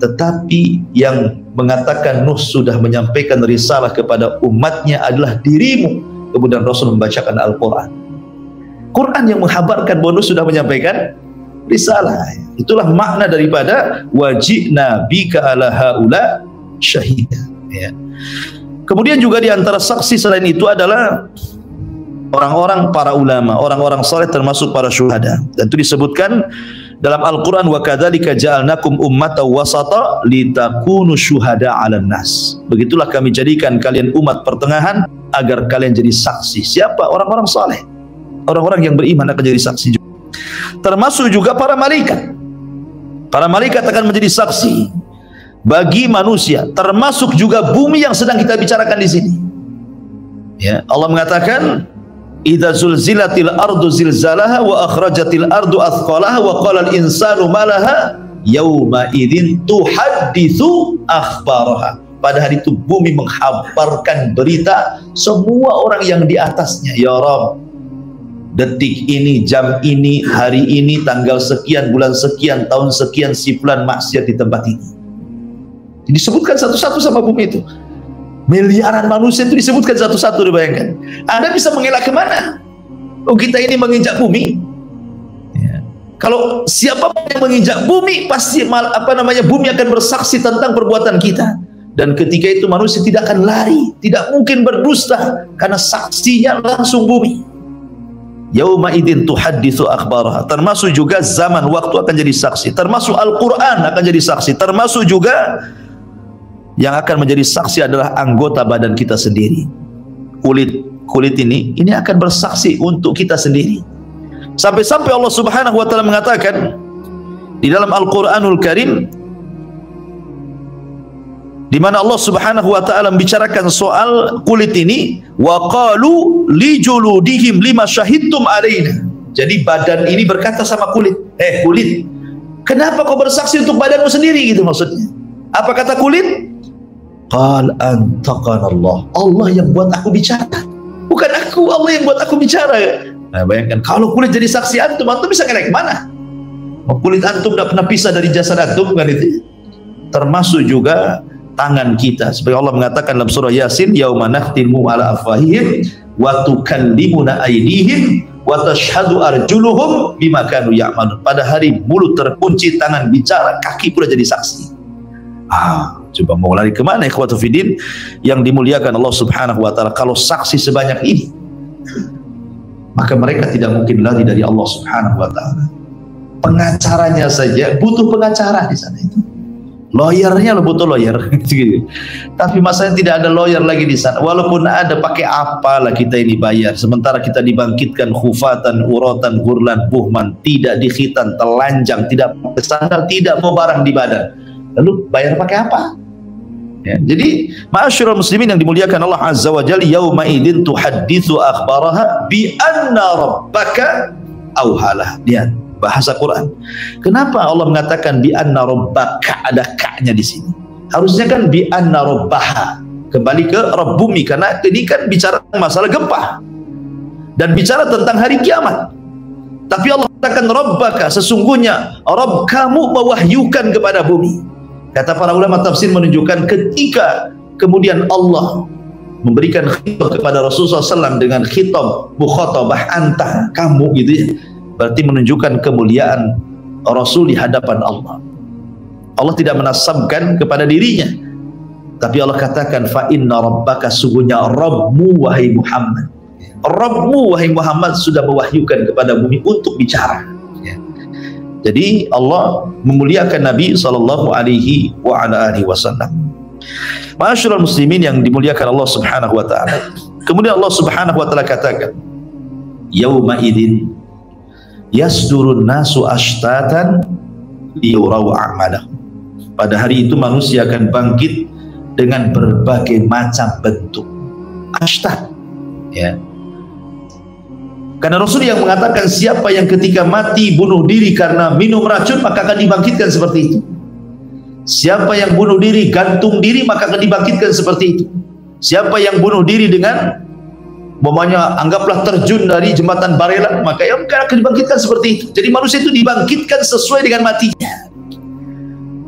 tetapi yang mengatakan Nuh sudah menyampaikan risalah kepada umatnya adalah dirimu. Kemudian Rasul membacakan Al-Quran. Quran yang menghabarkan bahwa Nuh sudah menyampaikan risalah. Itulah makna daripada wajibna bika ala haula syahida. Ya. Kemudian juga di antara saksi selain itu adalah orang-orang para ulama, orang-orang saleh termasuk para syuhada. Dan itu disebutkan dalam Al-Quran, wa kadzalika ja'alnakum ummatan wasata litakunu syuhada 'alan nas. Begitulah kami jadikan kalian umat pertengahan agar kalian jadi saksi. Siapa? Orang-orang saleh. Orang-orang yang beriman akan jadi saksi juga. Termasuk juga para malaikat. Para malaikat akan menjadi saksi bagi manusia, termasuk juga bumi yang sedang kita bicarakan di sini. Ya, Allah mengatakan idza zulzilatil ardu zilzalaha wa akhrajatil ardu athqalaha wa qala al insanu malaha yauma idzin tuhadditsu akhbaraha. Pada hari itu bumi menghabarkan berita semua orang yang di atasnya. Ya Rabb, detik ini, jam ini, hari ini, tanggal sekian, bulan sekian, tahun sekian, si fulan maksiat di tempat ini. Disebutkan satu-satu sama bumi itu. Miliaran manusia itu disebutkan satu-satu, dibayangkan. Anda bisa mengelak kemana? Oh, kita ini menginjak bumi. Ya. Kalau siapa yang menginjak bumi, pasti bumi akan bersaksi tentang perbuatan kita. Dan ketika itu manusia tidak akan lari, tidak mungkin berdusta, karena saksinya langsung bumi. Yauma idzin tuhadditsu akhbaraha. Termasuk juga zaman waktu akan jadi saksi. Termasuk Al-Quran akan jadi saksi. Termasuk juga yang akan menjadi saksi adalah anggota badan kita sendiri. Kulit ini akan bersaksi untuk kita sendiri. Sampai-sampai Allah Subhanahu wa taala mengatakan di dalam Al-Qur'anul Karim, di mana Allah Subhanahu wa taala membicarakan soal kulit ini, wa qalu li juludihim lima syahidtum alaina. Jadi badan ini berkata sama kulit, kulit, kenapa kau bersaksi untuk badanmu sendiri, gitu maksudnya. Apa kata kulit? Qal antaqana Allah. Allah yang buat aku bicara, bukan aku. Allah yang buat aku bicara. Nah, bayangkan kalau kulit jadi saksi antum bisa ngelak kemana? Kulit antum tidak pernah pisah dari jasad antum, kan itu. Termasuk juga tangan kita, seperti Allah mengatakan dalam surah Yasin, yauma nakhtimu ala afwahihim wa tukallimuna aydihim wa tashhadu arjuluhum bima kanu ya'malun. Pada hari mulut terkunci, tangan bicara, kaki pula jadi saksi. Coba mau lari kemana, ikhwatu fiddin yang dimuliakan Allah Subhanahu wa taala? Kalau saksi sebanyak ini, maka mereka tidak mungkin lari dari Allah Subhanahu wa taala. Pengacaranya saja butuh pengacara di sana itu. Lawyernya lo butuh lawyer. Tapi masalahnya tidak ada lawyer lagi di sana. Walaupun ada, pakai apalah kita ini bayar? Sementara kita dibangkitkan khufatan, uratan, hurlan, buhman, tidak dikhitan, telanjang, tidak sandal, tidak mau barang di badan. Lalu bayar pakai apa? Ya, jadi ma'asyiral muslimin yang dimuliakan Allah Azza wa Jalla, yauma idzin tuhadditsu akhbaraha bi anna rabbaka auhalah. Lihat bahasa Quran. Kenapa Allah mengatakan bi anna rabbaka, ada ka-nya di sini? Harusnya kan bi anna rabbaha, kembali ke Rabb bumi, karena ini kan bicara masalah gempa dan bicara tentang hari kiamat. Tapi Allah katakan rabbaka, sesungguhnya Rabb kamu mewahyukan kepada bumi. Kata para ulama tafsir menunjukkan ketika kemudian Allah memberikan khitab kepada Rasulullah SAW dengan khitab mukhatabah anta, kamu, gitu ya, berarti menunjukkan kemuliaan Rasul di hadapan Allah. Allah tidak menasabkan kepada dirinya, tapi Allah katakan fa inna rabbaka, sungguhnya Rabbmu wahai Muhammad, Rabbmu wahai Muhammad sudah mewahyukan kepada bumi untuk bicara. Jadi Allah memuliakan Nabi sallallahu alaihi wa ala alihi wasallam. Ma'asyiral muslimin yang dimuliakan Allah Subhanahu wa taala. Kemudian Allah Subhanahu wa taala katakan, yauma idzin yasdurun nasu ashtatan liyurau a'malahum. Pada hari itu manusia akan bangkit dengan berbagai macam bentuk. Ashtat, ya. Karena Rasul yang mengatakan siapa yang ketika mati bunuh diri karena minum racun, maka akan dibangkitkan seperti itu. Siapa yang bunuh diri gantung diri, maka akan dibangkitkan seperti itu. Siapa yang bunuh diri dengan anggaplah terjun dari jembatan Barelang, maka ya akan dibangkitkan seperti itu. Jadi manusia itu dibangkitkan sesuai dengan matinya.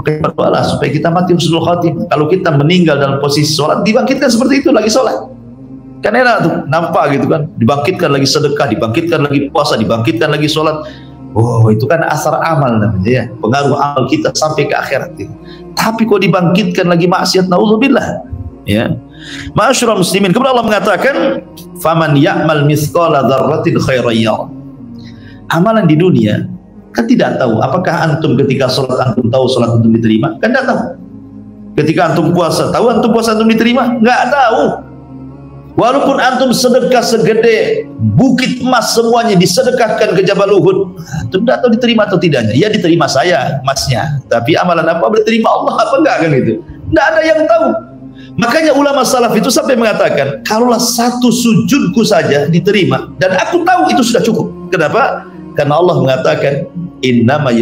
Maka berdoalah supaya kita mati husnul khatimah. Kalau kita meninggal dalam posisi sholat, dibangkitkan seperti itu, lagi sholat. Kan enak tuh, nampak gitu kan, dibangkitkan lagi sedekah, dibangkitkan lagi puasa, dibangkitkan lagi sholat. Oh, itu kan asar amal namanya, ya, pengaruh amal kita sampai ke akhirat gitu. Tapi kok dibangkitkan lagi maksiat, naudzubillah, ya. Ma'asyiral muslimin, kemudian Allah mengatakan faman ya'mal mithqala dzarratin khairan yarah. Amalan di dunia Kan tidak tahu. Apakah antum ketika sholat antum tahu sholat antum diterima? Kan tidak tahu. Ketika antum puasa, tahu antum puasa antum diterima? Nggak tahu. Walaupun antum sedekah segede bukit emas semuanya disedekahkan ke Jabal Uhud, antum tidak tahu diterima atau tidaknya. Ya diterima saya emasnya, tapi amalan apa boleh terima Allah apa enggak, kan itu? Tidak ada yang tahu. Makanya ulama salaf itu sampai mengatakan, kalaulah satu sujudku saja diterima dan aku tahu, itu sudah cukup. Kenapa? Karena Allah mengatakan, innama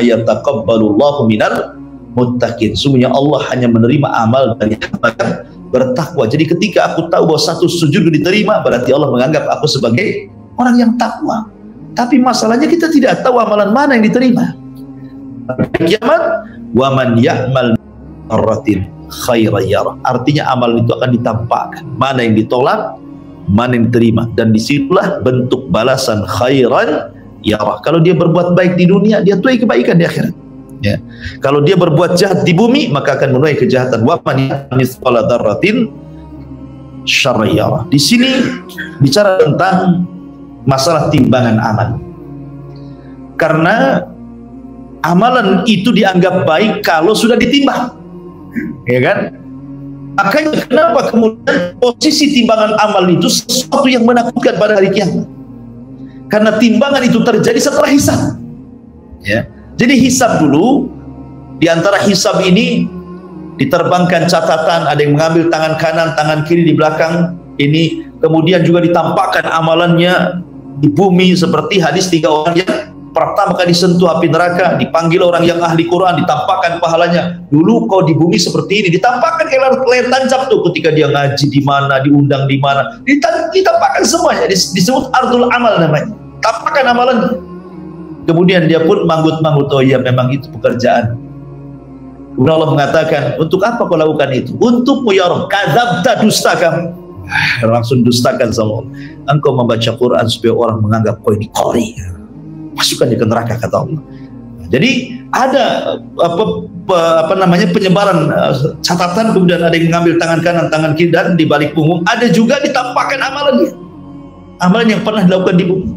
yataqabbalullahu minal muttaqin. Sungguhnya Allah hanya menerima amal dari hamba yang bertakwa. Jadi ketika aku tahu bahwa satu sujud diterima, berarti Allah menganggap aku sebagai orang yang takwa. Tapi masalahnya kita tidak tahu amalan mana yang diterima. Kiamat, wa man ya'mal dzarratin khairan yarah. Artinya amal itu akan ditampakkan, mana yang ditolak, mana yang diterima, dan disitulah bentuk balasan khairan yarah. Kalau dia berbuat baik di dunia, dia tuai kebaikan di akhirat. Ya. Kalau dia berbuat jahat di bumi, maka akan menuai kejahatan. Wa man mithqala dzarratin syarran yarah. Di sini bicara tentang masalah timbangan amal. Karena amalan itu dianggap baik kalau sudah ditimbang. Ya kan? Makanya kenapa kemudian posisi timbangan amal itu sesuatu yang menakutkan pada hari kiamat? Karena timbangan itu terjadi setelah hisab. Ya. Jadi hisab dulu, di antara hisab ini diterbangkan catatan, ada yang mengambil tangan kanan, tangan kiri di belakang ini, kemudian juga ditampakkan amalannya di bumi seperti hadis 3 orang yang pertama kali disentuh api neraka, dipanggil orang yang ahli Quran, ditampakkan pahalanya. Dulu kau di bumi seperti ini, ditampakkan kayak layar tancap tuh ketika dia ngaji di mana, diundang di mana, ditampakkan semuanya, disebut ardul amal namanya, tampakkan amalannya. Kemudian dia pun manggut-manggut, oh iya memang itu pekerjaan. Kemudian Allah mengatakan, untuk apa kau lakukan itu? Untukmu ya Rabb, kadzabta, dusta kamu. Langsung dustakan sama Allah. Engkau membaca Quran supaya orang menganggap kau ini qori. Masukkan dia ke neraka, kata Allah. Jadi ada apa namanya penyebaran catatan, kemudian ada yang mengambil tangan kanan, tangan kiri, dan di balik punggung ada juga ditampakkan amalannya. Amalan yang pernah dilakukan di bumi.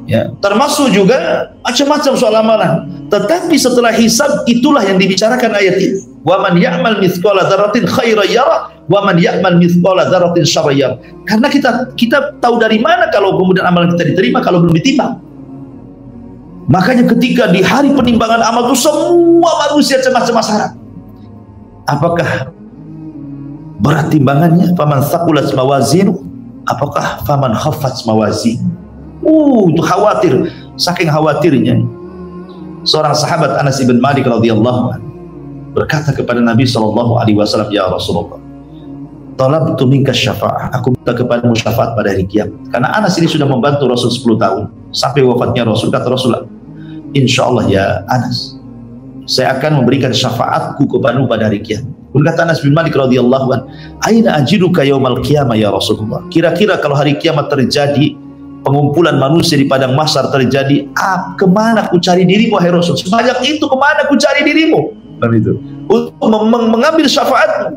Ya, termasuk juga macam-macam soal amalan. Tetapi setelah hisab, itulah yang dibicarakan ayat ini. Wa man ya'mal mithqala dzarratin khairan yarah wa man ya'mal mithqala dzarratin syarran yarah. Karena kita tahu dari mana kalau kemudian amalan kita diterima kalau belum ditimbang. Makanya ketika di hari penimbangan amal itu semua manusia cemas-cemas harap. Apakah berat timbangannya? Faman thaqulat mawazinu, apakah faman khaffat mawazinu? Itu khawatir, saking khawatirnya. Seorang sahabat Anas bin Malik radhiyallahu anhu berkata kepada Nabi SAW, ya Rasulullah, talabtu minka syafa'ah, aku minta kepadamu syafaat pada hari kiamat. Karena Anas ini sudah membantu Rasul 10 tahun sampai wafatnya Rasul. Kata Rasulullah, insyaallah ya Anas, saya akan memberikan syafaatku kepadamu pada hari kiamat. Kata Anas bin Malik radhiyallahu anhu, aina ajiduka yaumal qiyamah ya Rasulullah. Kira-kira kalau hari kiamat terjadi, pengumpulan manusia di padang mahsyar terjadi, kemana ku cari dirimu wahai Rasul? Sebanyak itu kemana ku cari dirimu? Itu untuk mengambil syafaat.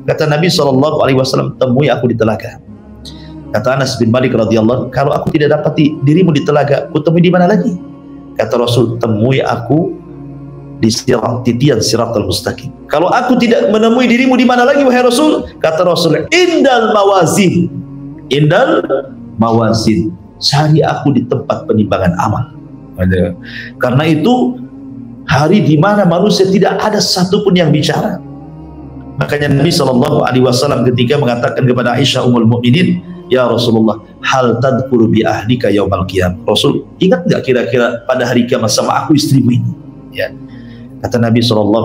Kata Nabi SAW, temui aku di telaga. Kata Anas bin Malik radhiyallahu, kalau aku tidak dapati dirimu di telaga, ku temui di mana lagi? Kata Rasul, temui aku di titian siratal mustaqim. Kalau aku tidak menemui dirimu di mana lagi wahai Rasul? Kata Rasul, indal mawazin. Indal mawazin. Cari aku di tempat penimbangan amal. Karena itu hari di mana manusia tidak ada satupun yang bicara. Makanya Nabi SAW ketika mengatakan kepada Aisyah Ummul Mukminin, ya Rasulullah, hal tadhkuru bi ahlika yaumal qiyamah. Rasul, ingat nggak kira-kira pada hari kiamat sama aku istrimu ini? Ya. Kata Nabi SAW,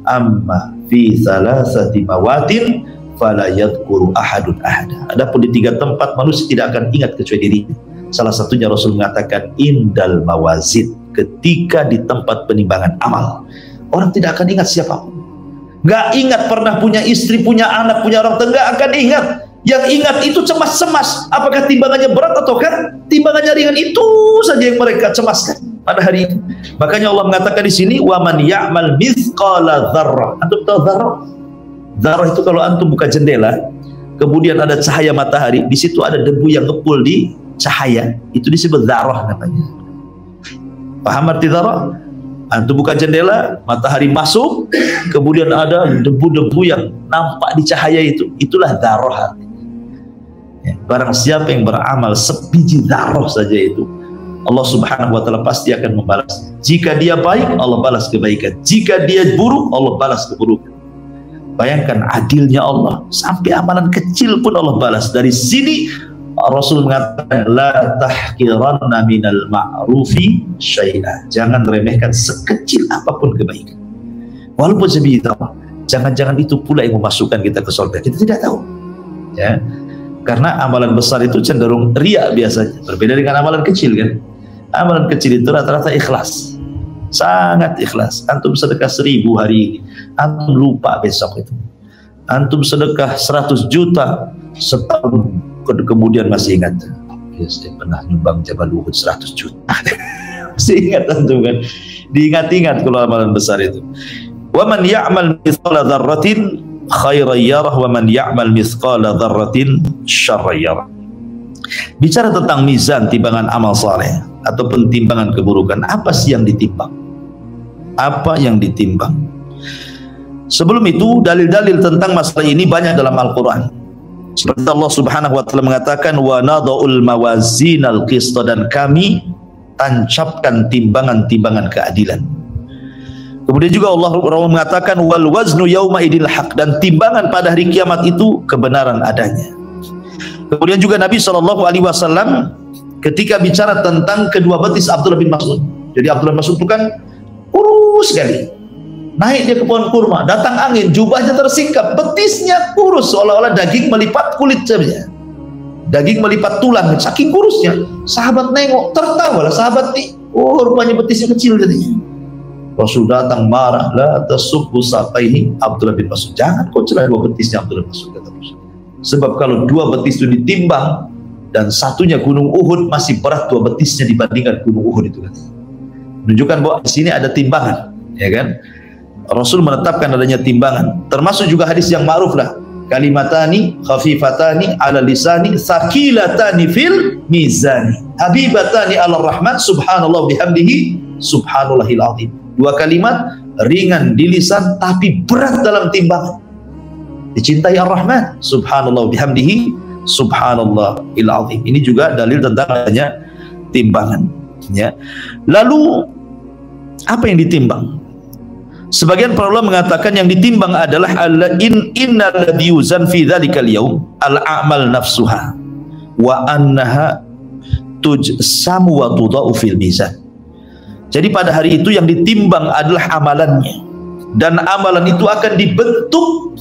amma fi thalathati mawatin fala yadhkuru ahadun ahada. Adapun di 3 tempat manusia tidak akan ingat kecuali dirinya. Salah satunya Rasul mengatakan indal mawazin, ketika di tempat penimbangan amal. Orang tidak akan ingat siapapun. Gak ingat pernah punya istri, punya anak, punya orang tua, gak akan ingat. Yang ingat itu cemas-cemas, apakah timbangannya berat ataukah timbangannya ringan, itu saja yang mereka cemaskan pada hari itu. Makanya Allah mengatakan di sini, wa man ya'mal mithqala dzarrah. Antum tahu dzarrah? Zarah itu kalau antum buka jendela, kemudian ada cahaya matahari, di situ ada debu yang ngepul di cahaya, itu disebut zarah namanya. Paham arti dzarrah? Antum buka jendela, matahari masuk, kemudian ada debu-debu yang nampak di cahaya itu. Itulah dzarrah. Ya, barang siapa yang beramal sebiji dzarrah saja itu, Allah Subhanahu wa taala pasti akan membalas. Jika dia baik, Allah balas kebaikan. Jika dia buruk, Allah balas keburukan. Bayangkan adilnya Allah, sampai amalan kecil pun Allah balas. Dari sini Rasul mengatakan la tahqiranna minal ma'rufi syai'a. Jangan remehkan sekecil apapun kebaikan. Walaupun sebiji dzarrah. Jangan-jangan itu pula yang memasukkan kita ke surga. Kita tidak tahu. Ya. Karena amalan besar itu cenderung riya biasanya. Berbeda dengan amalan kecil kan. Amalan kecil itu rata-rata ikhlas. Sangat ikhlas. Antum sedekah 1000 hari ini, antum lupa besok itu. Antum sedekah 100 juta setahun kemudian masih ingat, ya, saya pernah nyumbang Jabal Uhud 100 juta. Masih ingat antum kan? Diingat-ingat kalau amalan besar itu. Wa man ya'mal mithqala dzarratin khairan yarah wa man ya'mal mithqala dzarratin syarran yarah. Bicara tentang mizan, timbangan amal saleh ataupun timbangan keburukan, apa sih yang ditimbang? Apa yang ditimbang? Sebelum itu, dalil-dalil tentang masalah ini banyak dalam Al-Quran. Seperti Allah Subhanahu wa taala mengatakan wa nadha'ul mawazinal qista, dan kami tancapkan timbangan-timbangan keadilan. Kemudian juga Allah mengatakan wal waznu yauma idil haq, dan timbangan pada hari kiamat itu kebenaran adanya. Kemudian juga Nabi SAW ketika bicara tentang kedua betis Abdullah bin Mas'ud. Jadi Abdullah bin Mas'ud itu kan kurus sekali. Naik dia ke pohon kurma, datang angin, jubahnya tersingkap, betisnya kurus, seolah-olah daging melipat kulit saja. Daging melipat tulang, saking kurusnya. Sahabat nengok, tertawa lah sahabat nih. Oh, rupanya betisnya kecil katanya. Rasul datang marah, la tasubbu saqaihi Abdullah bin Mas'ud. Jangan kau celah dua betisnya Abdullah bin Mas'ud, kata Rasul. Sebab kalau dua betis itu ditimbang dan satunya gunung Uhud, masih berat dua betisnya dibandingkan gunung Uhud itu, katanya. Menunjukkan bahwa di sini ada timbangan, ya kan? Rasul menetapkan adanya timbangan. Termasuk juga hadis yang ma'ruf lah, kalimatani khafifatani ala lisani thaqilatani fil mizani habibatani ala rahman subhanallah bihamdihi subhanallahil azim. Dua kalimat ringan di lisan tapi berat dalam timbangan. Dicintai Ar-Rahman subhanallah bihamdihi subhanallahil azim. Ini juga dalil tentang adanya timbangan, ya. Lalu apa yang ditimbang? Sebagian para ulama mengatakan yang ditimbang adalah innal ladzi yuzan fi dzalikal yaum al-a'mal nafsuha wa annaha tujsamu wa tudau fil mizan. Jadi pada hari itu yang ditimbang adalah amalannya, dan amalan itu akan dibentuk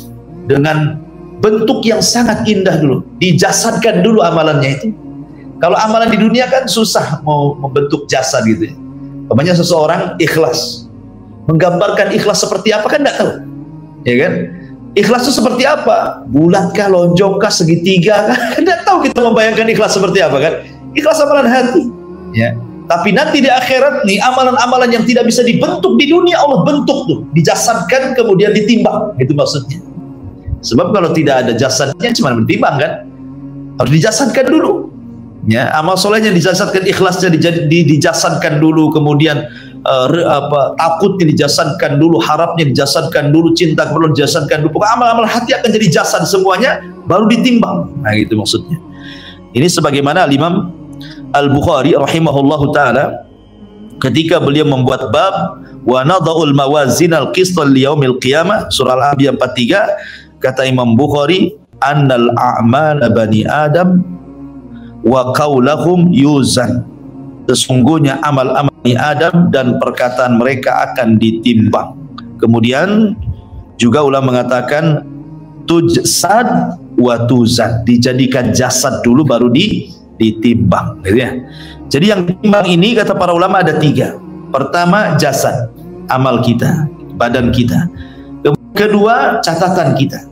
dengan bentuk yang sangat indah dulu, dijasadkan dulu amalannya itu. Kalau amalan di dunia kan susah mau membentuk jasad gitu ya. Namanya seseorang ikhlas, menggambarkan ikhlas seperti apa kan tidak tahu, ya kan? Ikhlas itu seperti apa? Bulatkah, lonjongkah, segitiga kah? Tidak tahu kita membayangkan ikhlas seperti apa kan? Ikhlas amalan hati, ya. Tapi nanti di akhirat nih, amalan-amalan yang tidak bisa dibentuk di dunia Allah bentuk tuh, dijasadkan kemudian ditimbang, itu maksudnya. Sebab kalau tidak ada jasadnya cuma ditimbang kan? Harus dijasadkan dulu. Ya, amal solehnya dijasadkan, ikhlasnya dijasadkan dulu, kemudian takutnya dijasadkan dulu, harapnya dijasadkan dulu, cinta kepada dijasadkan dulu. Pokoknya amal-amal hati akan jadi jasad semuanya, baru ditimbang. Nah, itu maksudnya. Ini sebagaimana Imam Al-Bukhari rahimahullahu ta'ala ketika beliau membuat bab wa nadha'ul mawazinal qista liyaumil qiyamah, surah Al-Anbiya 43, kata Imam Bukhari annal a'mal bani Adam wa qaulahum yuzan, sesungguhnya amal-amal bani Adam dan perkataan mereka akan ditimbang. Kemudian juga ulama mengatakan tujsad wa tuzan, dijadikan jasad dulu baru ditimbang, gitu ya. Jadi yang ditimbang ini kata para ulama ada 3. Pertama jasad, amal kita, badan kita. Kedua catatan kita.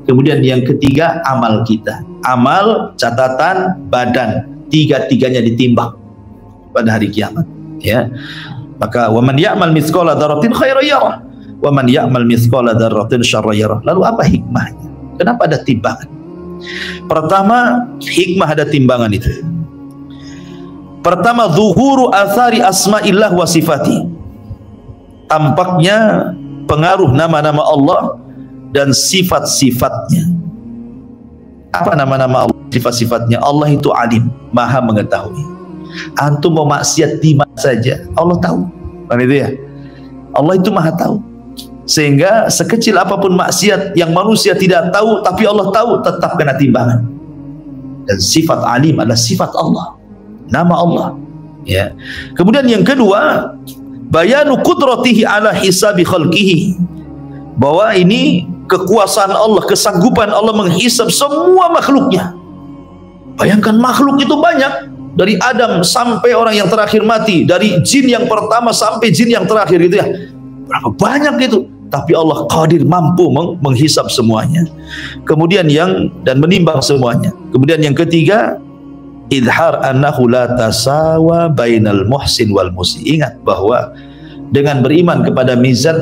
Kemudian yang ketiga amal kita, amal, catatan, badan, tiga-tiganya ditimbang pada hari kiamat, ya. Maka waman ya'mal mithqala dzarratin khairan yarah wa man ya'mal mithqala dzarratin syarran yarah. Lalu apa hikmahnya? Kenapa ada timbangan? Pertama, hikmah ada timbangan itu. Pertama, zuhuru athari asma'illah wa sifati. Tampaknya pengaruh nama-nama Allah dan sifat-sifatnya. Apa nama-nama Allah, sifat-sifatnya? Allah itu alim, maha mengetahui. Antum mau maksiat di mana saja, Allah tahu. Kan itu ya? Allah itu maha tahu. Sehingga sekecil apapun maksiat yang manusia tidak tahu, tapi Allah tahu, tetap kena timbangan. Dan sifat alim adalah sifat Allah, nama Allah. Ya. Kemudian yang kedua, bayanu qudratihi ala hisabi khalqihi. Bahwa ini kekuasaan Allah, kesanggupan Allah menghisab semua makhluknya. Bayangkan makhluk itu banyak, dari Adam sampai orang yang terakhir mati, dari jin yang pertama sampai jin yang terakhir itu ya. Berapa banyak itu, tapi Allah qadir, mampu menghisab semuanya. Kemudian dan menimbang semuanya. Kemudian yang ketiga, idhar annahu la tasawa bainal muhsin wal musi. Ingat bahwa dengan beriman kepada mizan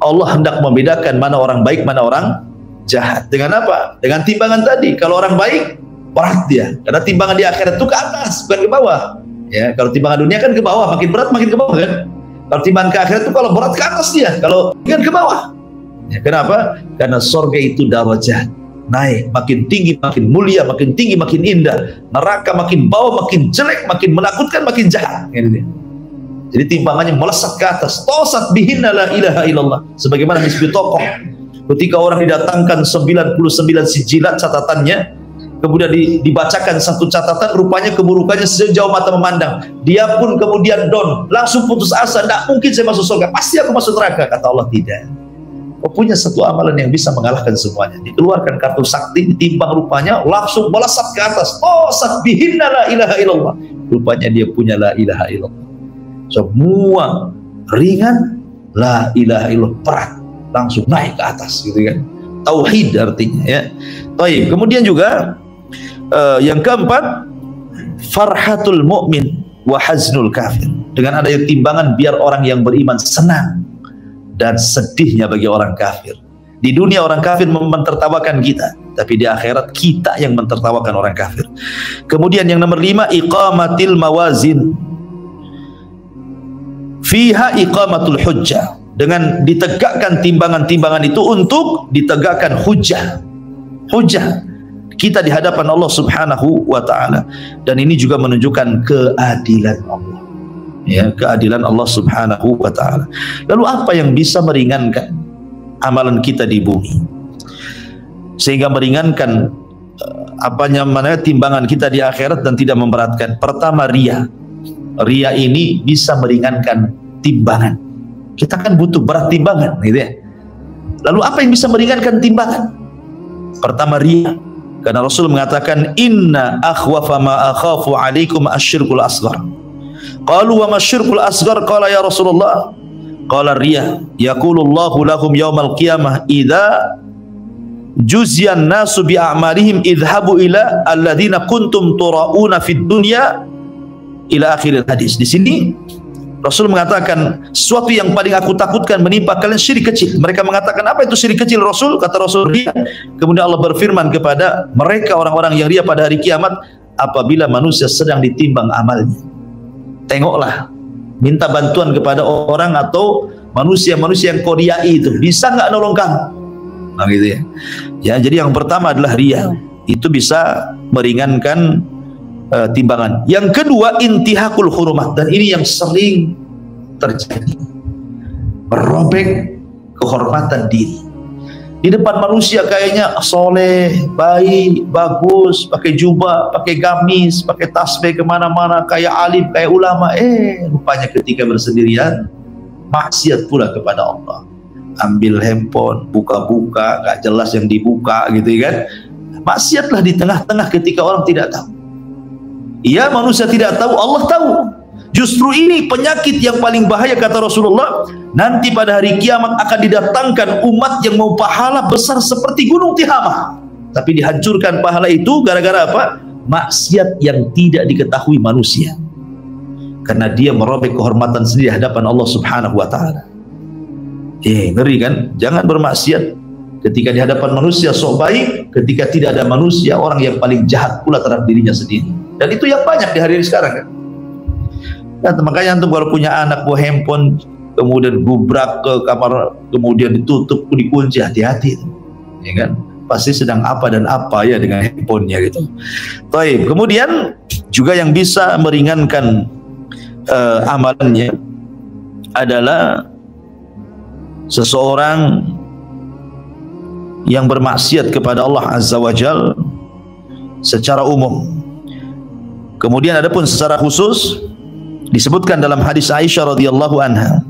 Allah hendak membedakan mana orang baik, mana orang jahat. Dengan apa? Dengan timbangan tadi. Kalau orang baik, berat dia. Karena timbangan di akhirat itu ke atas, bukan ke bawah. Ya, kalau timbangan dunia kan ke bawah, makin berat makin ke bawah kan. Kalau timbangan ke akhirat itu kalau berat ke atas dia, kalau kan ke bawah. Ya, kenapa? Karena surga itu darajat, naik, makin tinggi makin mulia, makin tinggi makin indah. Neraka makin bawah makin jelek, makin menakutkan, makin jahat. Jadi timbangannya melesat ke atas. Tosat bihinna la ilaha illallah. Sebagaimana Hizbut Tokoh, ketika orang didatangkan 99 sijilat catatannya, kemudian dibacakan satu catatan, rupanya keburukannya sejauh mata memandang. Dia pun kemudian down, langsung putus asa. Tidak mungkin saya masuk surga, pasti aku masuk neraka. Kata Allah, tidak. Kau punya satu amalan yang bisa mengalahkan semuanya. Dikeluarkan kartu sakti, ditimbang, rupanya langsung melesat ke atas. Oh, bihinna la ilaha illallah. Rupanya dia punya la ilaha illallah. Semua ringan, la ilaha illallah berat, langsung naik ke atas, gitu kan. Tauhid artinya ya. Baik, kemudian juga yang keempat, farhatul mu'min wa haznul kafir. Dengan adanya timbangan, biar orang yang beriman senang dan sedihnya bagi orang kafir. Di dunia orang kafir mentertawakan kita, tapi di akhirat kita yang mentertawakan orang kafir. Kemudian yang nomor 5, iqamatil mawazin. Fiha iqamatul hujjah. Dengan ditegakkan timbangan-timbangan itu untuk ditegakkan hujjah. Hujjah kita di hadapan Allah Subhanahu wa taala. Dan ini juga menunjukkan keadilan Allah. Ya, keadilan Allah Subhanahu wa taala. Lalu apa yang bisa meringankan amalan kita di bumi? Sehingga meringankan timbangan kita di akhirat dan tidak memberatkan. Pertama, riya. Riya ini bisa meringankan timbangan. Kita kan butuh berat timbangan, gitu ya. Lalu apa yang bisa meringankan timbangan? Pertama, riya. Karena Rasul mengatakan, inna akhwafa ma akhafu alaikum asyirkul asghar. Qalu wa masyirkul asghar? Qala ya Rasulullah. Qala riya. Yaqulullahu lahum yawmal qiyamah idza juziyan nasu bi a'malihim idhabu ila alladhina kuntum turauna fid dunya ila akhir hadis. Di sini Rasul mengatakan, sesuatu yang paling aku takutkan menimpa kalian syirik kecil. Mereka mengatakan, apa itu syirik kecil Rasul? Kata Rasul, riya. Kemudian Allah berfirman kepada mereka, orang-orang yang riya pada hari kiamat, apabila manusia sedang ditimbang amalnya, tengoklah, minta bantuan kepada orang atau manusia-manusia yang kau riyai itu, bisa nggak nolong kamu? Nah, gitu ya. Ya, jadi yang pertama adalah riya. Itu bisa meringankan timbangan. Yang kedua, intihakul hurumat, dan ini yang sering terjadi, merobek kehormatan diri. Di depan manusia kayaknya soleh, baik, bagus, pakai jubah, pakai gamis, pakai tasbih kemana-mana, kayak alim, kayak ulama. Rupanya ketika bersendirian, maksiat pula kepada Allah. Ambil handphone, buka-buka, gak jelas yang dibuka, gitu kan. Maksiatlah di tengah-tengah ketika orang tidak tahu. Iya, manusia tidak tahu, Allah tahu. Justru ini penyakit yang paling bahaya, kata Rasulullah. Nanti pada hari kiamat akan didatangkan umat yang mau pahala besar seperti gunung Tihamah, tapi dihancurkan pahala itu gara-gara apa? Maksiat yang tidak diketahui manusia. Karena dia merobek kehormatan sendiri di hadapan Allah Subhanahu wa taala. Ngeri kan? Jangan bermaksiat Ketika di hadapan manusia sok baik, ketika tidak ada manusia, orang yang paling jahat pula terhadap dirinya sendiri. Dan itu yang banyak di hari ini sekarang kan. Dan makanya antum kalau punya anak bawa handphone, kemudian gubrak ke kamar, kemudian ditutup, dikunci, hati-hati, ya kan? Pasti sedang apa dan apa ya dengan handphonenya gitu. Baik, kemudian juga yang bisa meringankan amalannya adalah seseorang yang bermaksiat kepada Allah Azza wa Jal secara umum. Kemudian adapun secara khusus disebutkan dalam hadis Aisyah radhiyallahu anha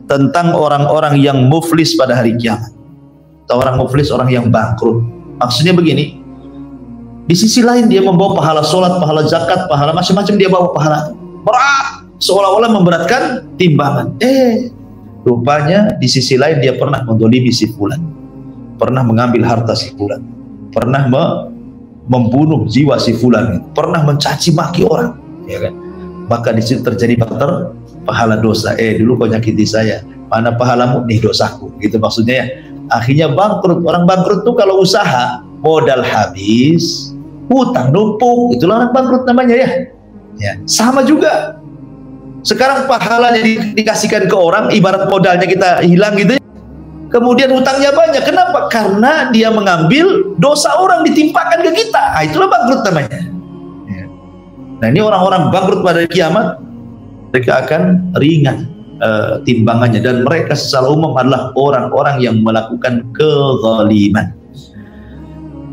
tentang orang-orang yang muflis pada hari kiamat. Atau orang muflis, orang yang bangkrut. Maksudnya begini, di sisi lain dia membawa pahala sholat, pahala zakat, pahala macam-macam, dia bawa pahala berat, seolah-olah memberatkan timbangan. Rupanya di sisi lain dia pernah mendolimi si fulan, pernah mengambil harta si fulan, pernah membunuh jiwa si fulan, pernah mencaci maki orang, ya kan? Maka di situ terjadi pahala dosa. Dulu kau nyakiti saya, mana pahalamu? Nih dosaku, gitu maksudnya ya. Akhirnya bangkrut. Orang bangkrut tuh kalau usaha modal habis, hutang numpuk, itulah orang bangkrut namanya ya. Sama juga sekarang pahalanya dikasihkan ke orang, ibarat modalnya kita hilang gitu ya. Kemudian hutangnya banyak. Kenapa? Karena dia mengambil dosa orang ditimpakan ke kita. Itulah bangkrut namanya. Nah, ini orang-orang bangkrut pada kiamat, mereka akan ringan timbangannya, dan mereka secara umum adalah orang-orang yang melakukan kezaliman.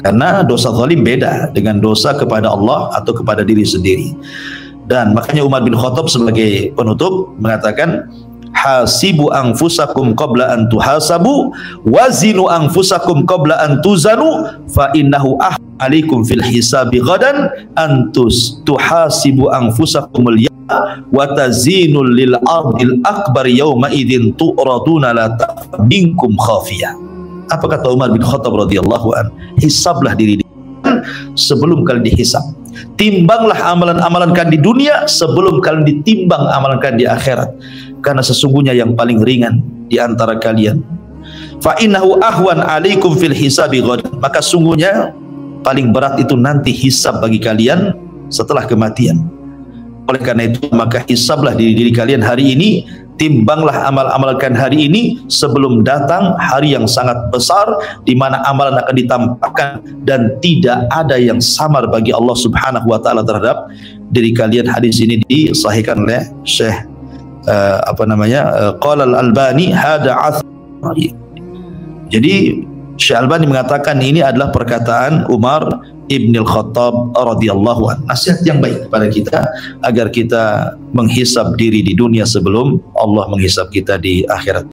Karena dosa zalim beda dengan dosa kepada Allah atau kepada diri sendiri. Dan makanya Umar bin Khattab sebagai penutup mengatakan, hasibu anfusakum qabla an tuhasabu, wazinu anfusakum qabla an tuzanu, fa innahu alaikum fil hisabi ghadan antus tuhasibu anfusakumul wa tazinul lil ardil akbar yawma idzin tu'raduna la minkum khafiyah. Apa kata Umar bin Khattab radhiyallahu an? Hisablah diri sebelum kalian dihisab. Timbanglah amalan-amalan kalian di dunia sebelum kalian ditimbang amalan kalian di akhirat. Karena sesungguhnya yang paling ringan di antara kalian, fa innahu ahwan alaikum fil hisabi ghad, maka sungguhnya paling berat itu nanti hisab bagi kalian setelah kematian. Oleh karena itu maka hisablah diri kalian hari ini, timbanglah amal-amal kalian hari ini sebelum datang hari yang sangat besar di mana amalan akan ditampakkan dan tidak ada yang samar bagi Allah Subhanahu wa taala terhadap diri kalian. Hadis ini disahihkan oleh Syekh qala al-Albani hada athari. Jadi Syekh Albani mengatakan ini adalah perkataan Umar Ibn al-Khattab radhiyallahu anhu. Nasihat yang baik kepada kita agar kita menghisab diri di dunia sebelum Allah menghisab kita di akhirat.